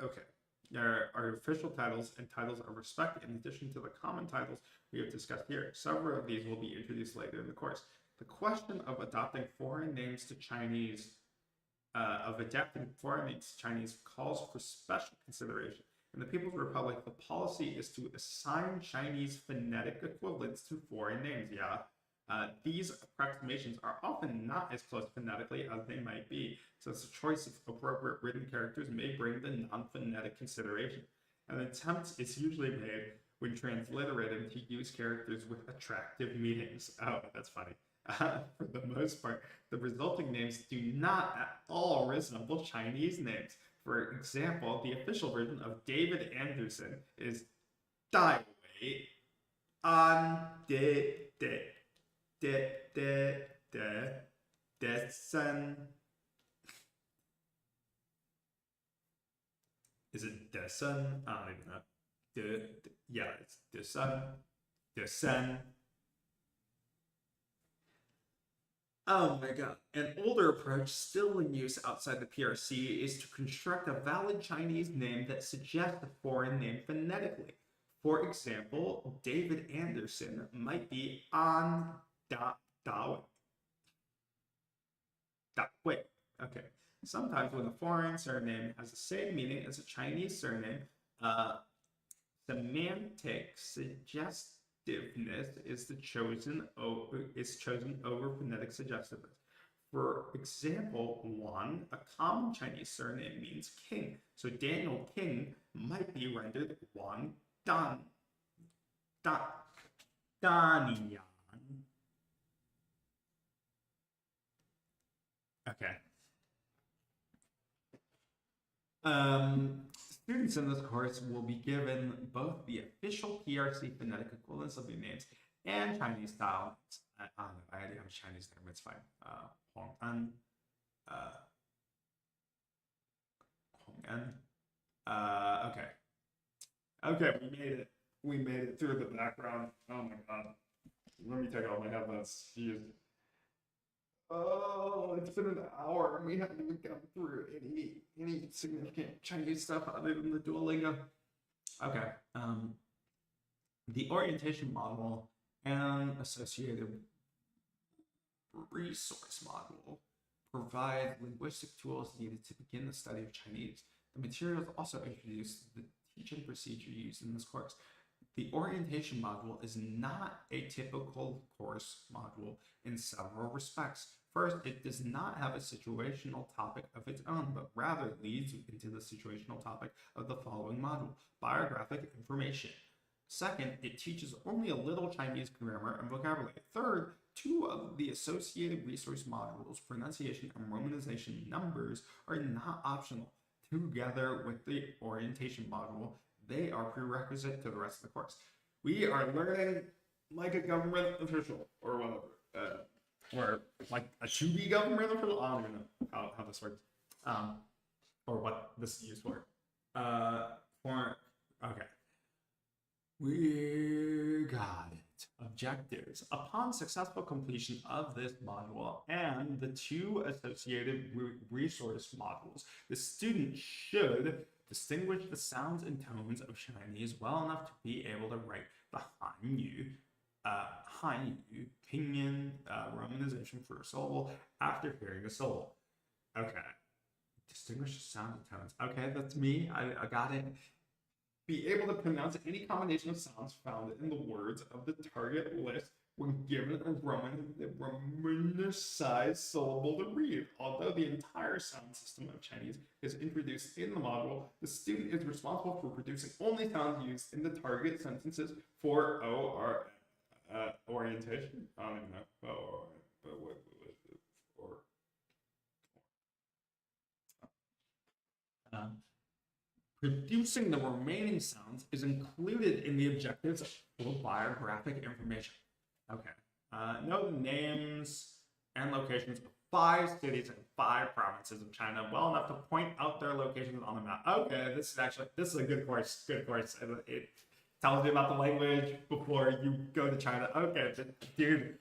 Okay. There are official titles and titles of respect in addition to the common titles we have discussed here. Several of these will be introduced later in the course. The question of adapting foreign names to Chinese calls for special consideration. In the People's Republic, the policy is to assign Chinese phonetic equivalents to foreign names. These approximations are often not as close phonetically as they might be, since the choice of appropriate written characters may bring the non-phonetic consideration. An attempt is usually made when transliterating to use characters with attractive meanings. Oh, that's funny. For the most part, the resulting names do not at all resemble Chinese names. For example, the official version of David Anderson is Dai Wei An De Desan. Is it Desan? I don't even know. Yeah, it's Desan. Oh my god. An older approach still in use outside the PRC is to construct a valid Chinese name that suggests a foreign name phonetically. For example, David Anderson might be An Da Wei. Okay. Sometimes when a foreign surname has the same meaning as a Chinese surname, semantic suggestiveness is chosen over phonetic suggestiveness. For example, Wang, a common Chinese surname, means king. So Daniel King might be rendered Wang Danian. Okay. Students in this course will be given both the official PRC phonetic equivalents of their names and Chinese style names. I don't know, I already have a Chinese name, it's fine. Hong An. Okay. Okay, we made it through the background. Oh my god. Let me take off my headphones. Jeez. Oh, it's been an hour and we haven't even gone through any significant Chinese stuff other than the Duolingo. Okay. The orientation module and associated resource module provide linguistic tools needed to begin the study of Chinese. The materials also introduce the teaching procedure used in this course. The orientation module is not a typical course module in several respects. First, it does not have a situational topic of its own, but rather leads into the situational topic of the following module, biographic information. Second, it teaches only a little Chinese grammar and vocabulary. Third, two of the associated resource modules, pronunciation and romanization numbers, are not optional. Together with the orientation module, they are prerequisite to the rest of the course. We are learning like a government official or whatever, or like a to-be government official. I don't even know how this works, or what this is used for. Okay, we got it. Objectives. Upon successful completion of this module and the two associated resource modules, the student should distinguish the sounds and tones of Chinese well enough to be able to write the Hanyu pinyin romanization for a syllable after hearing a syllable. Okay. Distinguish the sounds and tones. Okay, that's me. I got it. Be able to pronounce any combination of sounds found in the words of the target list when given a romanicized syllable to read. Although the entire sound system of Chinese is introduced in the module, the student is responsible for producing only sounds used in the target sentences for orientation. I don't even know. Producing the remaining sounds is included in the objectives for biographic information. Okay. Know the names and locations of 5 cities and 5 provinces of China well enough to point out their locations on the map. Okay, this is a good course. Good course. It tells you about the language before you go to China. Okay, dude,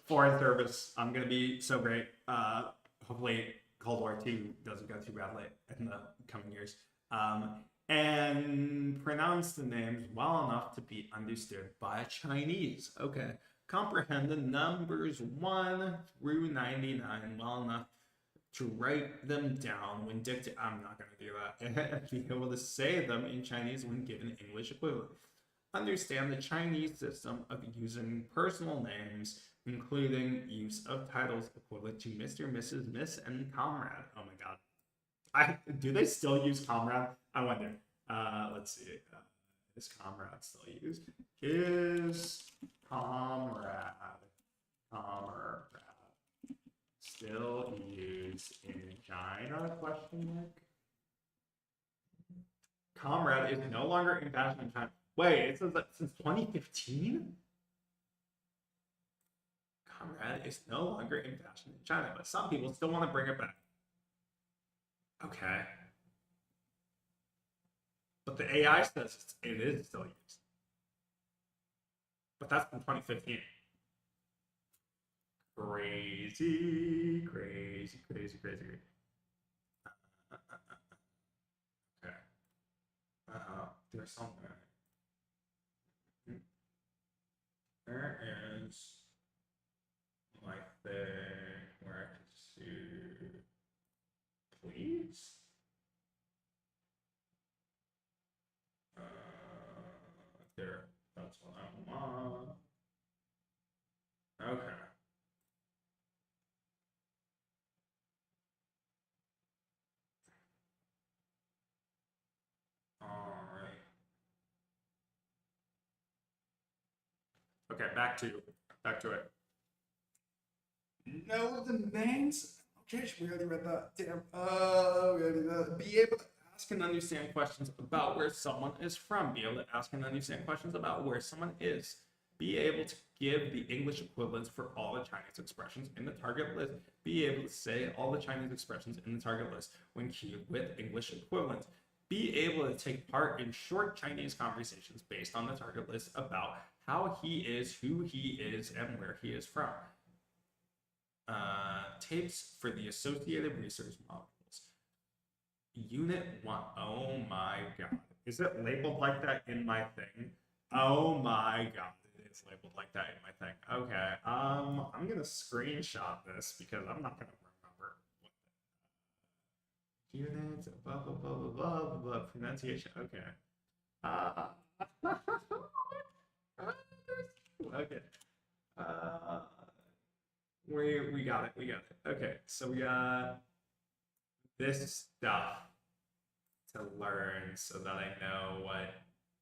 foreign service. I'm gonna be so great. Hopefully Cold War II doesn't go too badly in the coming years. And pronounce the names well enough to be understood by Chinese. Okay. Comprehend the numbers 1 through 99 well enough to write them down when dictated. I'm not going to do that. Be able to say them in Chinese when given English equivalent. Understand the Chinese system of using personal names, including use of titles equivalent to Mr., Mrs., Miss, and Comrade. Oh my god. Do they still use Comrade? I wonder. Let's see. Is Comrade still used? Is Comrade still used in China? Question mark. Comrade is no longer in fashion in China. Wait, it says that since 2015? Comrade is no longer in fashion in China, but some people still want to bring it back. Okay. But the AI says it is still used. But that's from 2015. Crazy. Okay. There's something. There is my thing where I can see. Please. There. That's what I want. Okay. All right. Okay, back to it. Know the names. Okay, we already read that. Damn. We already read that. Be able to ask and understand questions about where someone is from. Be able to ask and understand questions about where someone is. Be able to give the English equivalents for all the Chinese expressions in the target list. Be able to say all the Chinese expressions in the target list when queued with English equivalents. Be able to take part in short Chinese conversations based on the target list about how he is, who he is, and where he is from. Tapes for the associated research modules. Unit 1. Oh my god. Is it labeled like that in my thing? Oh my god. It is labeled like that in my thing. Okay. I'm gonna screenshot this because I'm not gonna remember what the units, blah blah blah blah blah blah, blah. Pronunciation. Okay. Okay. We got it. Okay, so we got this stuff to learn so that I know what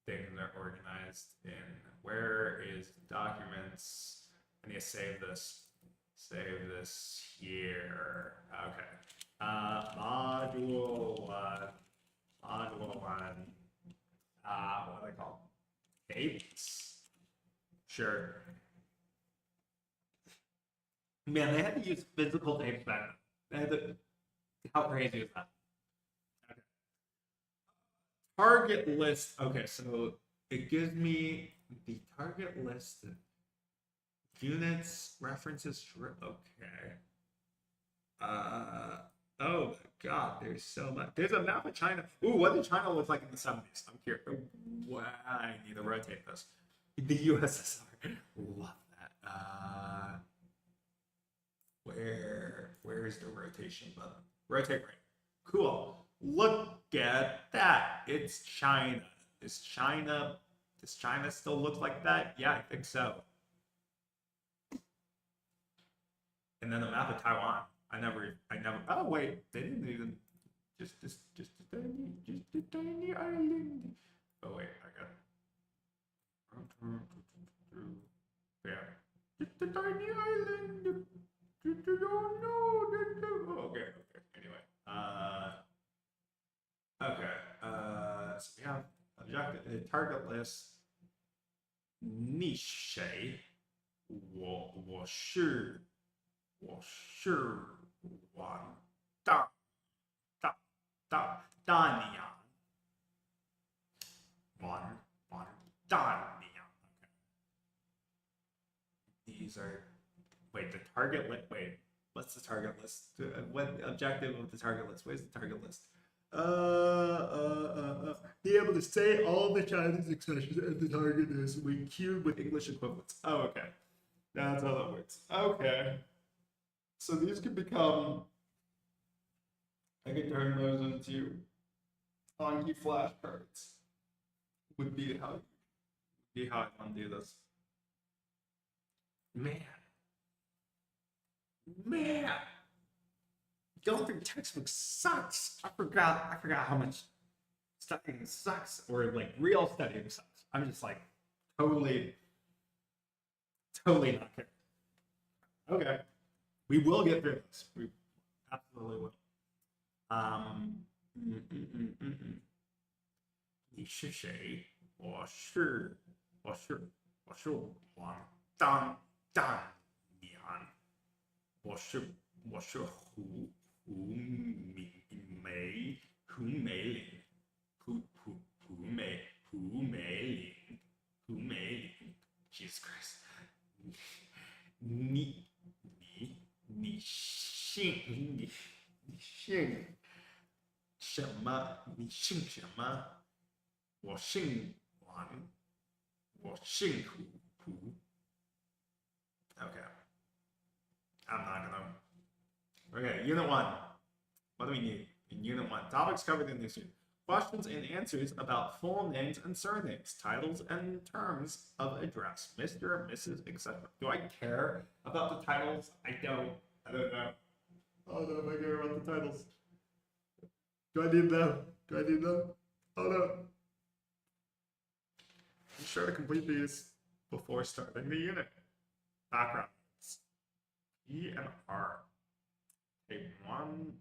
things are organized in. Where is documents? I need to save this. Save this here. Okay. Module 1. Module 1. What are they called? Tapes. Sure. Man, they had to use physical tapes back then. How crazy is that? Okay. Target list. Okay, so it gives me the target list. Units, references, okay. Oh my god, there's so much. There's a map of China. Ooh, what did China look like in the 70s? I'm curious. Wow, I need to rotate this. The USSR. Love that. Where's the rotation button? Rotate right. Cool. Look at that. It's China. Does China still look like that? Yeah, I think so. And then the map of Taiwan. I never. Oh wait, they didn't even. Just a tiny island. Oh wait, I got it. Yeah, just a tiny island. Okay. Anyway, okay. So we have objective target list. Niche. 我是王大大娘王大娘. These are wait the target list. Wait, what's the target list? What objective of the target list? Where's the target list? Be able to say all the Chinese expressions at the target is when cued with English equivalents. Oh, okay. That's how that works. Okay. So these could become, I could turn those into Anki flashcards. Would be how I want to do this. Man. Going through textbooks sucks. I forgot how much studying sucks, or like real studying sucks. I'm just like totally not kidding. Okay, we will get through this. We absolutely will. 你是谁？我是王当大娘。我是胡梅玲。Jesus Christ！ 你姓什么？你姓什么？我姓王，我姓胡。Okay. I'm not gonna. Okay, Unit 1. What do we need in Unit 1? Topics covered in this unit. Questions and answers about full names and surnames, titles and terms of address, Mr., Mrs., etc. Do I care about the titles? I don't know. I don't know if I care about the titles. Do I need them? Oh no. Be sure to complete these before starting the unit. Background. E and R. Tape 1,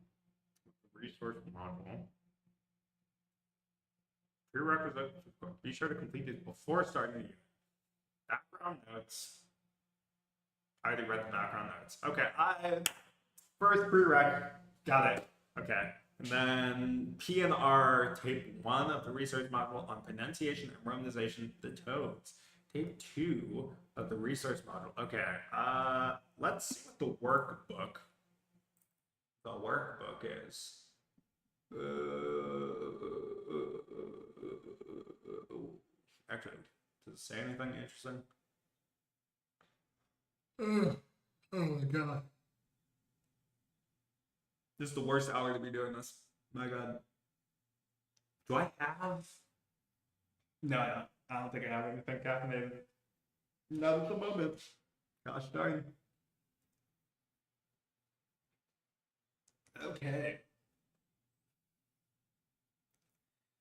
resource module. Prerequisite. Be sure to complete it before starting the unit. Background notes. I already read the background notes. Okay, first prereq, got it. Okay, and then P and R, tape 1 of the research module on pronunciation and romanization, the toads. Tape 2 of the research module. Okay, let's see what the workbook is. Actually, does it say anything interesting? Oh my god. This is the worst hour to be doing this. My god. Do I have? No, I don't think I have anything caffeinated. Not at the moment. Gosh darn. Okay.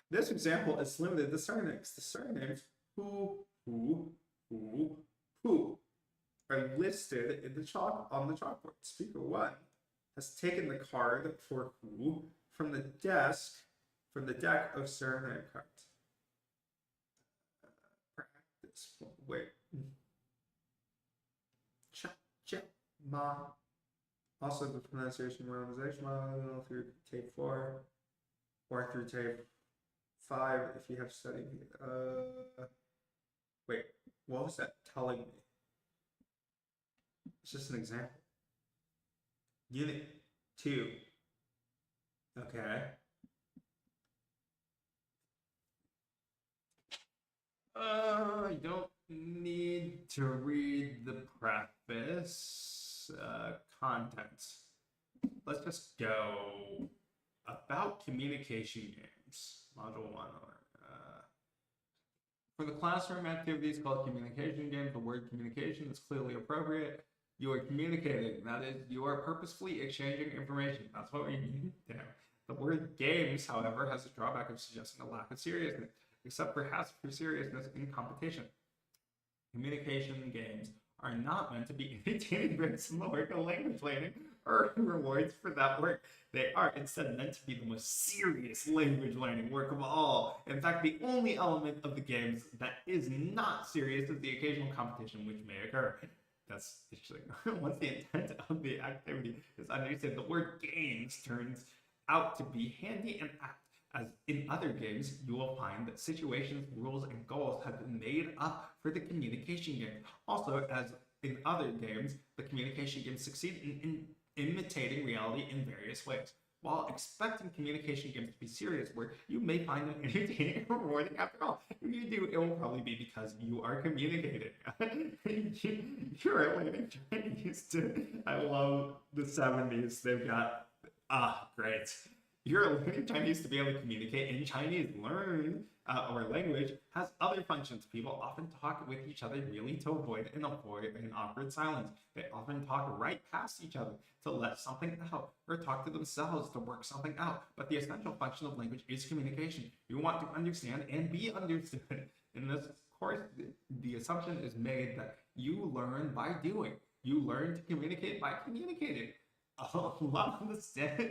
This example is limited to surnames. The surnames who are listed in the on the chalkboard. Speaker 1 has taken the card for who from the deck of surname cards. Practice. Wait. Ma. Also the pronunciation romanization model through tape 4 or through tape 5 if you have studied. Wait, what was that telling me? It's just an example. Unit 2. Okay. You don't need to read the preface. Contents. Let's just go about communication games. Module 1. For the classroom activities called communication games, the word communication is clearly appropriate. You are communicating. That is, you are purposefully exchanging information. That's what we need. You know. The word games, however, has a drawback of suggesting a lack of seriousness, except perhaps for seriousness in competition. Communication games are not meant to be entertaining breaks in the work of language learning or rewards for that work. They are instead meant to be the most serious language learning work of all. In fact, the only element of the games that is not serious is the occasional competition which may occur. that's interesting. Once the intent of the activity is understood, the word games turns out to be handy and apt. As in other games, you will find that situations, rules, and goals have been made up for the communication game. Also, as in other games, the communication games succeed in imitating reality in various ways. While expecting communication games to be serious work, you may find them entertaining and rewarding after all. If you do, it will probably be because you are communicating. You're learning Chinese too. I love the 70s. They've got, great. You're learning Chinese to be able to communicate in Chinese. Learn or language has other functions. People often talk with each other really to avoid an awkward silence. They often talk right past each other to let something out or talk to themselves to work something out. But the essential function of language is communication. You want to understand and be understood. In this course, the assumption is made that you learn by doing. You learn to communicate by communicating. A lot of the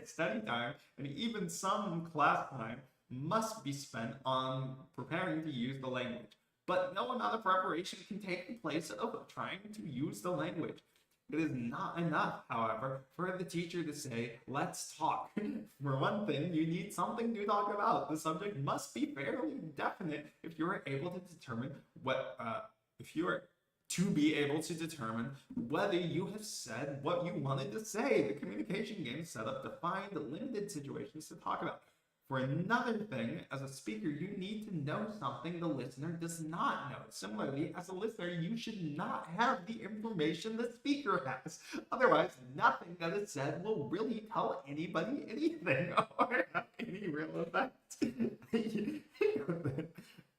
study time and even some class time must be spent on preparing to use the language. But no amount of preparation can take the place of trying to use the language. It is not enough, however, for the teacher to say, let's talk. For one thing, you need something to talk about. The subject must be fairly definite if you are able to determine whether you have said what you wanted to say. The communication game is set up to find limited situations to talk about. For another thing, as a speaker, you need to know something the listener does not know. Similarly, as a listener, you should not have the information the speaker has. Otherwise, nothing that is said will really tell anybody anything or have any real effect.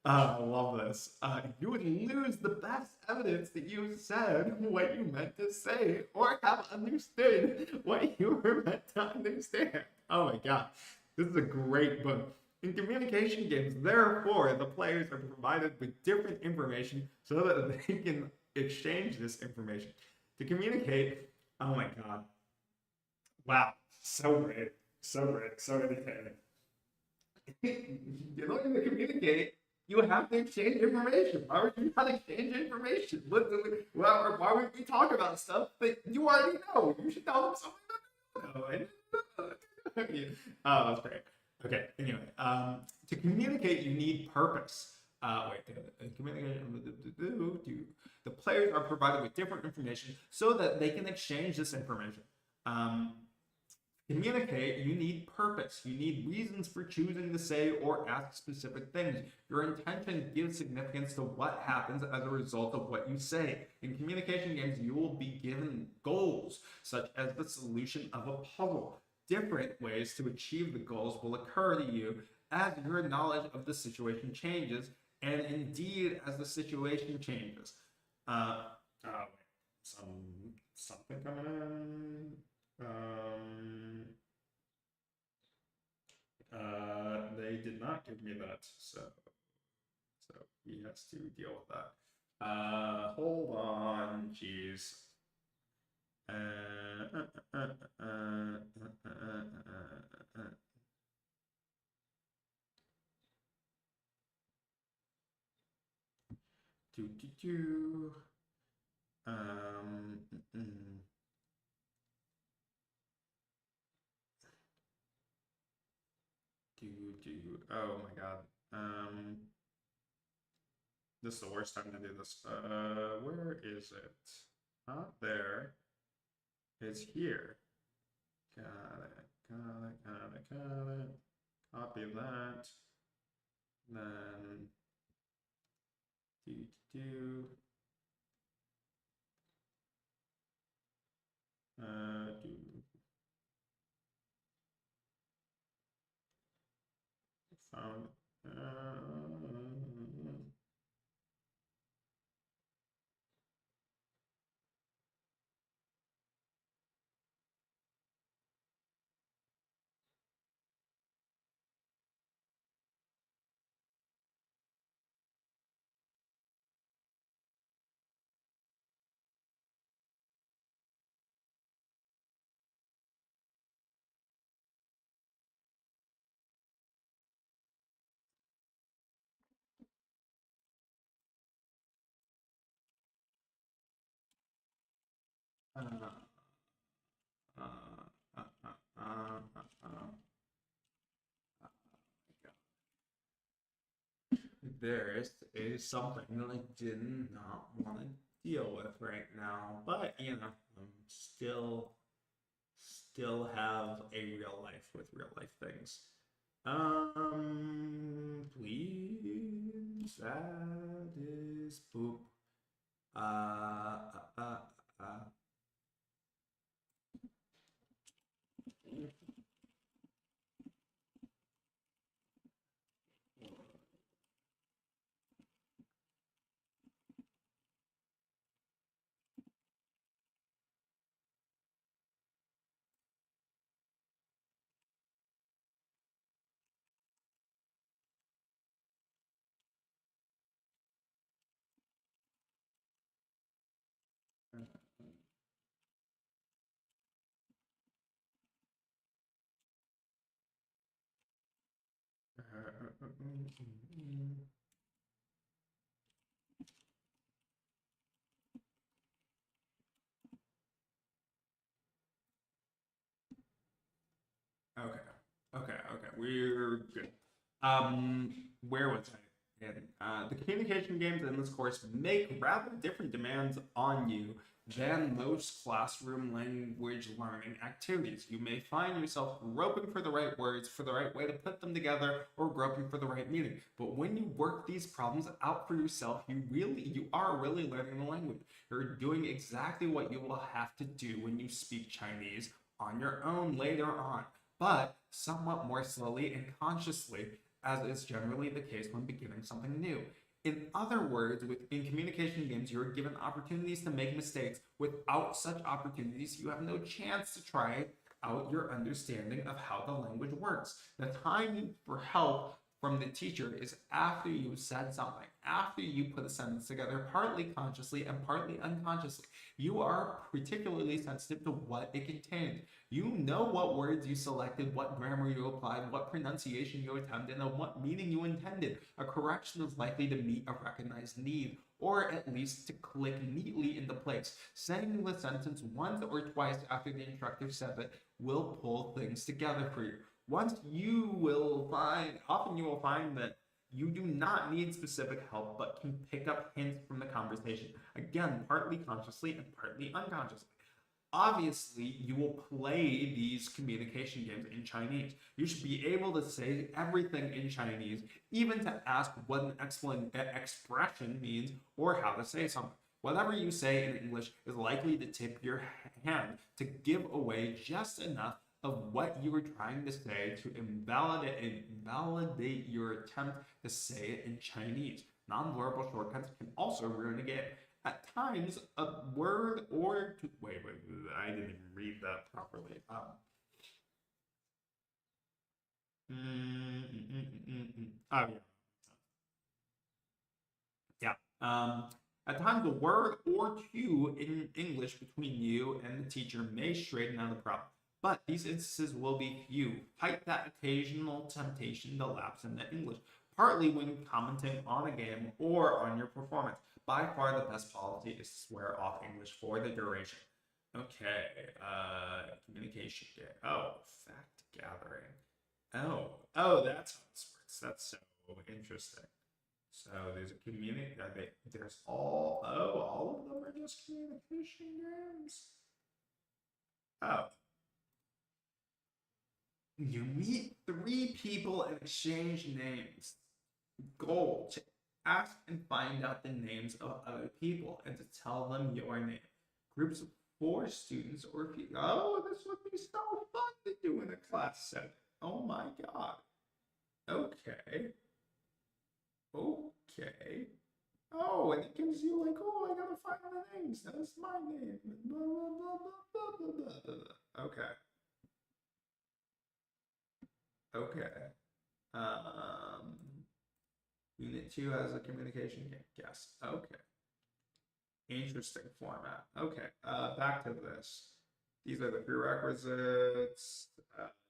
I love this. You would lose the best evidence that you said what you meant to say or have understood what you were meant to understand. Oh my god. This is a great book. In communication games, therefore, the players are provided with different information so that they can exchange this information. To communicate, oh my god. Wow. So great. So great. So entertaining. In order to communicate, you have to exchange information. Why would you not exchange information? Why would we talk about stuff that you already know? You should tell them something that you know. Oh, that's great. Okay, anyway, to communicate, you need purpose. The players are provided with different information so that they can exchange this information. Communicate, you need purpose. You need reasons for choosing to say or ask specific things. Your intention gives significance to what happens as a result of what you say. In communication games, you will be given goals, such as the solution of a puzzle. Different ways to achieve the goals will occur to you as your knowledge of the situation changes, and indeed as the situation changes. Something coming in. They did not give me that, so he has to deal with that. Hold on, jeez. Oh my god. This is the worst time to do this. Where is it? Not there. It's here. Got it. Copy that. Then do found Uh, uh, uh, uh, uh, uh. This is something that I did not want to deal with right now, but you know, I'm still have a real life with real life things. Please, that is poop. Uh, uh, uh, uh. Okay, we're good. Where was I? The communication games in this course make rather different demands on you than most classroom language learning activities. You may find yourself groping for the right words, for the right way to put them together, or groping for the right meaning. But when you work these problems out for yourself, you are really learning the language. You're doing exactly what you will have to do when you speak Chinese on your own later on, but somewhat more slowly and consciously, as is generally the case when beginning something new. In other words, in communication games, you're given opportunities to make mistakes. Without such opportunities, you have no chance to try out your understanding of how the language works. The time for help from the teacher is after you've said something, after you put a sentence together, partly consciously and partly unconsciously. You are particularly sensitive to what it contained. You know what words you selected, what grammar you applied, what pronunciation you attempted, and what meaning you intended. A correction is likely to meet a recognized need, or at least to click neatly into place. Saying the sentence once or twice after the instructor says it will pull things together for you. Often you will find that you do not need specific help, but can pick up hints from the conversation. Again, partly consciously and partly unconsciously. Obviously, you will play these communication games in Chinese. You should be able to say everything in Chinese, even to ask what an expression means or how to say something. Whatever you say in English is likely to tip your hand to give away just enough of what you were trying to say to invalidate your attempt to say it in Chinese. Nonverbal shortcuts can also ruin a game. At times, a word or two. Wait, I didn't even read that properly. Oh, yeah. At times, a word or two in English between you and the teacher may straighten out the problem. But these instances will be few. Fight that occasional temptation to lapse into English, partly when commenting on a game or on your performance. By far the best policy is to swear off English for the duration. Okay, communication game. Oh, fact gathering. Oh, that's how this works. That's so interesting. So there's a community. There's all of them are just communication games. Oh, you meet 3 people and exchange names. Goal to ask and find out the names of other people and to tell them your name. Groups of 4 students or people. Oh, this would be so fun to do in a class setting. Oh my god. Okay. Okay. Oh, and it gives you like, oh, I gotta find the names. That's my name. Blah, blah, blah, blah, blah, blah. Okay. Okay. Unit 2 has a communication game. Yes. Okay. Interesting format. Okay. Back to this. These are the prerequisites.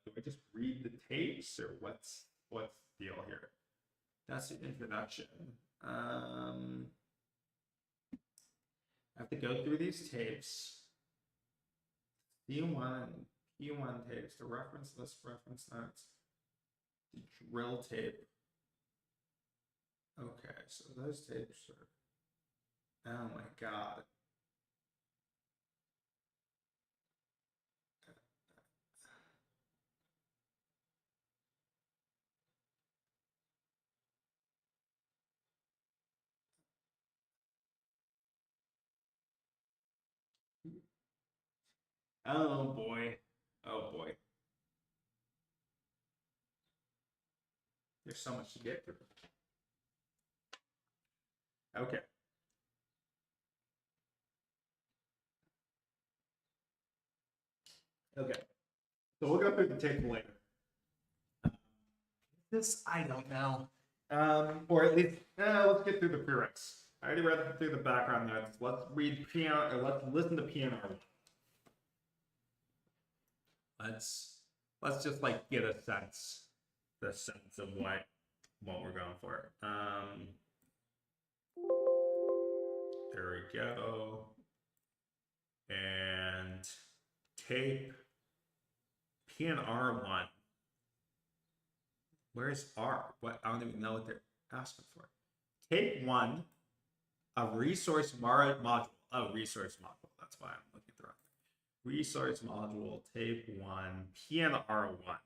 Do I just read the tapes or what's the deal here? That's the introduction. I have to go through these tapes. D1 P1 tapes, the reference list, reference notes, the drill tape. Okay, so those tapes are. Oh my god. Oh boy. Oh boy. There's so much to get through. Okay. Okay. So we'll go through the tape later. This I don't know. Or at least let's get through the prereqs. I already read through the background notes. Let's read piano or let's listen to piano. Let's just like get a sense, the sense of what we're going for. There we go. And tape PNR1. Where's R? What? I don't even know what they're asking for. Tape 1, a resource module. Oh, resource module. That's why I'm looking through it. Resource module, tape 1, PNR1.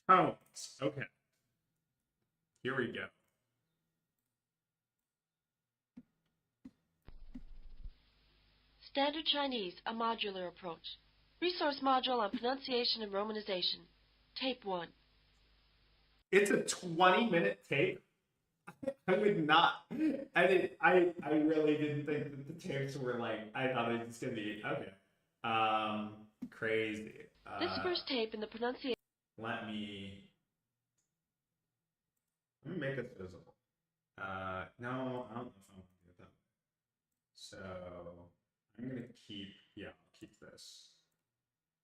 Tones. Okay. Here we go. Standard Chinese, a modular approach. Resource module on pronunciation and romanization. Tape 1. It's a 20-minute tape. I would not. I really didn't think that the tapes were like. I thought it was just gonna be okay. Crazy. This first tape in the pronunciation. Let me make this visible. No, I don't know if I'm gonna do that. So I'm gonna keep. Yeah, I'll keep this,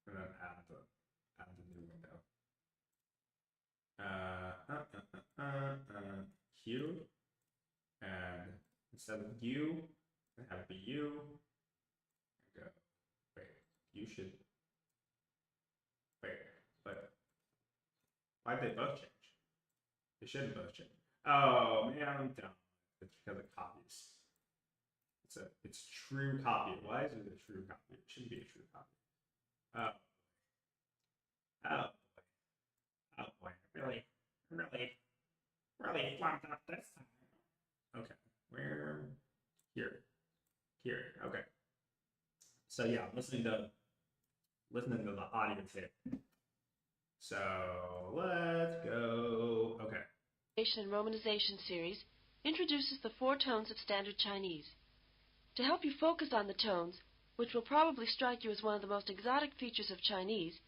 and then add the new window. Q, and instead of U, I have the U. Go. Wait, you should. Wait, but why'd they both change? They shouldn't both change. Oh man, I'm dumb. It's because of copies. It's true copy. Why is it a true copy? It shouldn't be a true copy. Oh boy, really flunked up this time. Okay, where? Here. Okay. So yeah, listening to the audio tape. So let's go. Okay. And romanization series introduces the 4 tones of Standard Chinese. To help you focus on the tones, which will probably strike you as one of the most exotic features of Chinese,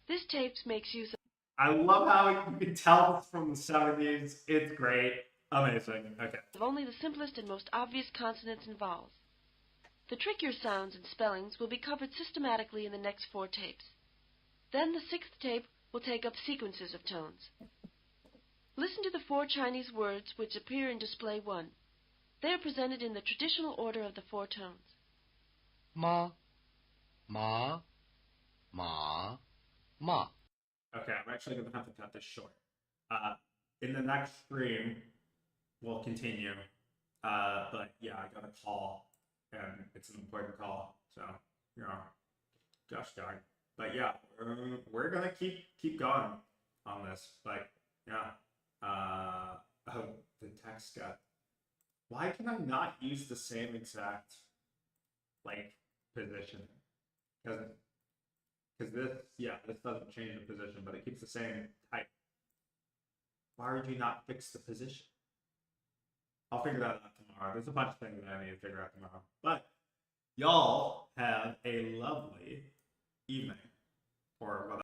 this tape makes use of. I love how you can tell it's from the 70s. It's great. Amazing. Okay. Of only the simplest and most obvious consonants and vowels. The trickier sounds and spellings will be covered systematically in the next 4 tapes. Then the 6th tape will take up sequences of tones. Listen to the 4 Chinese words which appear in display 1. They are presented in the traditional order of the 4 tones. Ma, ma, ma, ma. Okay, I'm actually going to have to cut this short. In the next stream, we'll continue. But yeah, I got a call, and it's an important call. So, you know, gosh darn. But yeah, we're going to keep going on this. Like, yeah. Oh, the text got. Why can I not use the same exact, like, position? Because this doesn't change the position, but it keeps the same type. Why would you not fix the position? I'll figure that out tomorrow. There's a bunch of things that I need to figure out tomorrow. But y'all have a lovely evening, or whatever.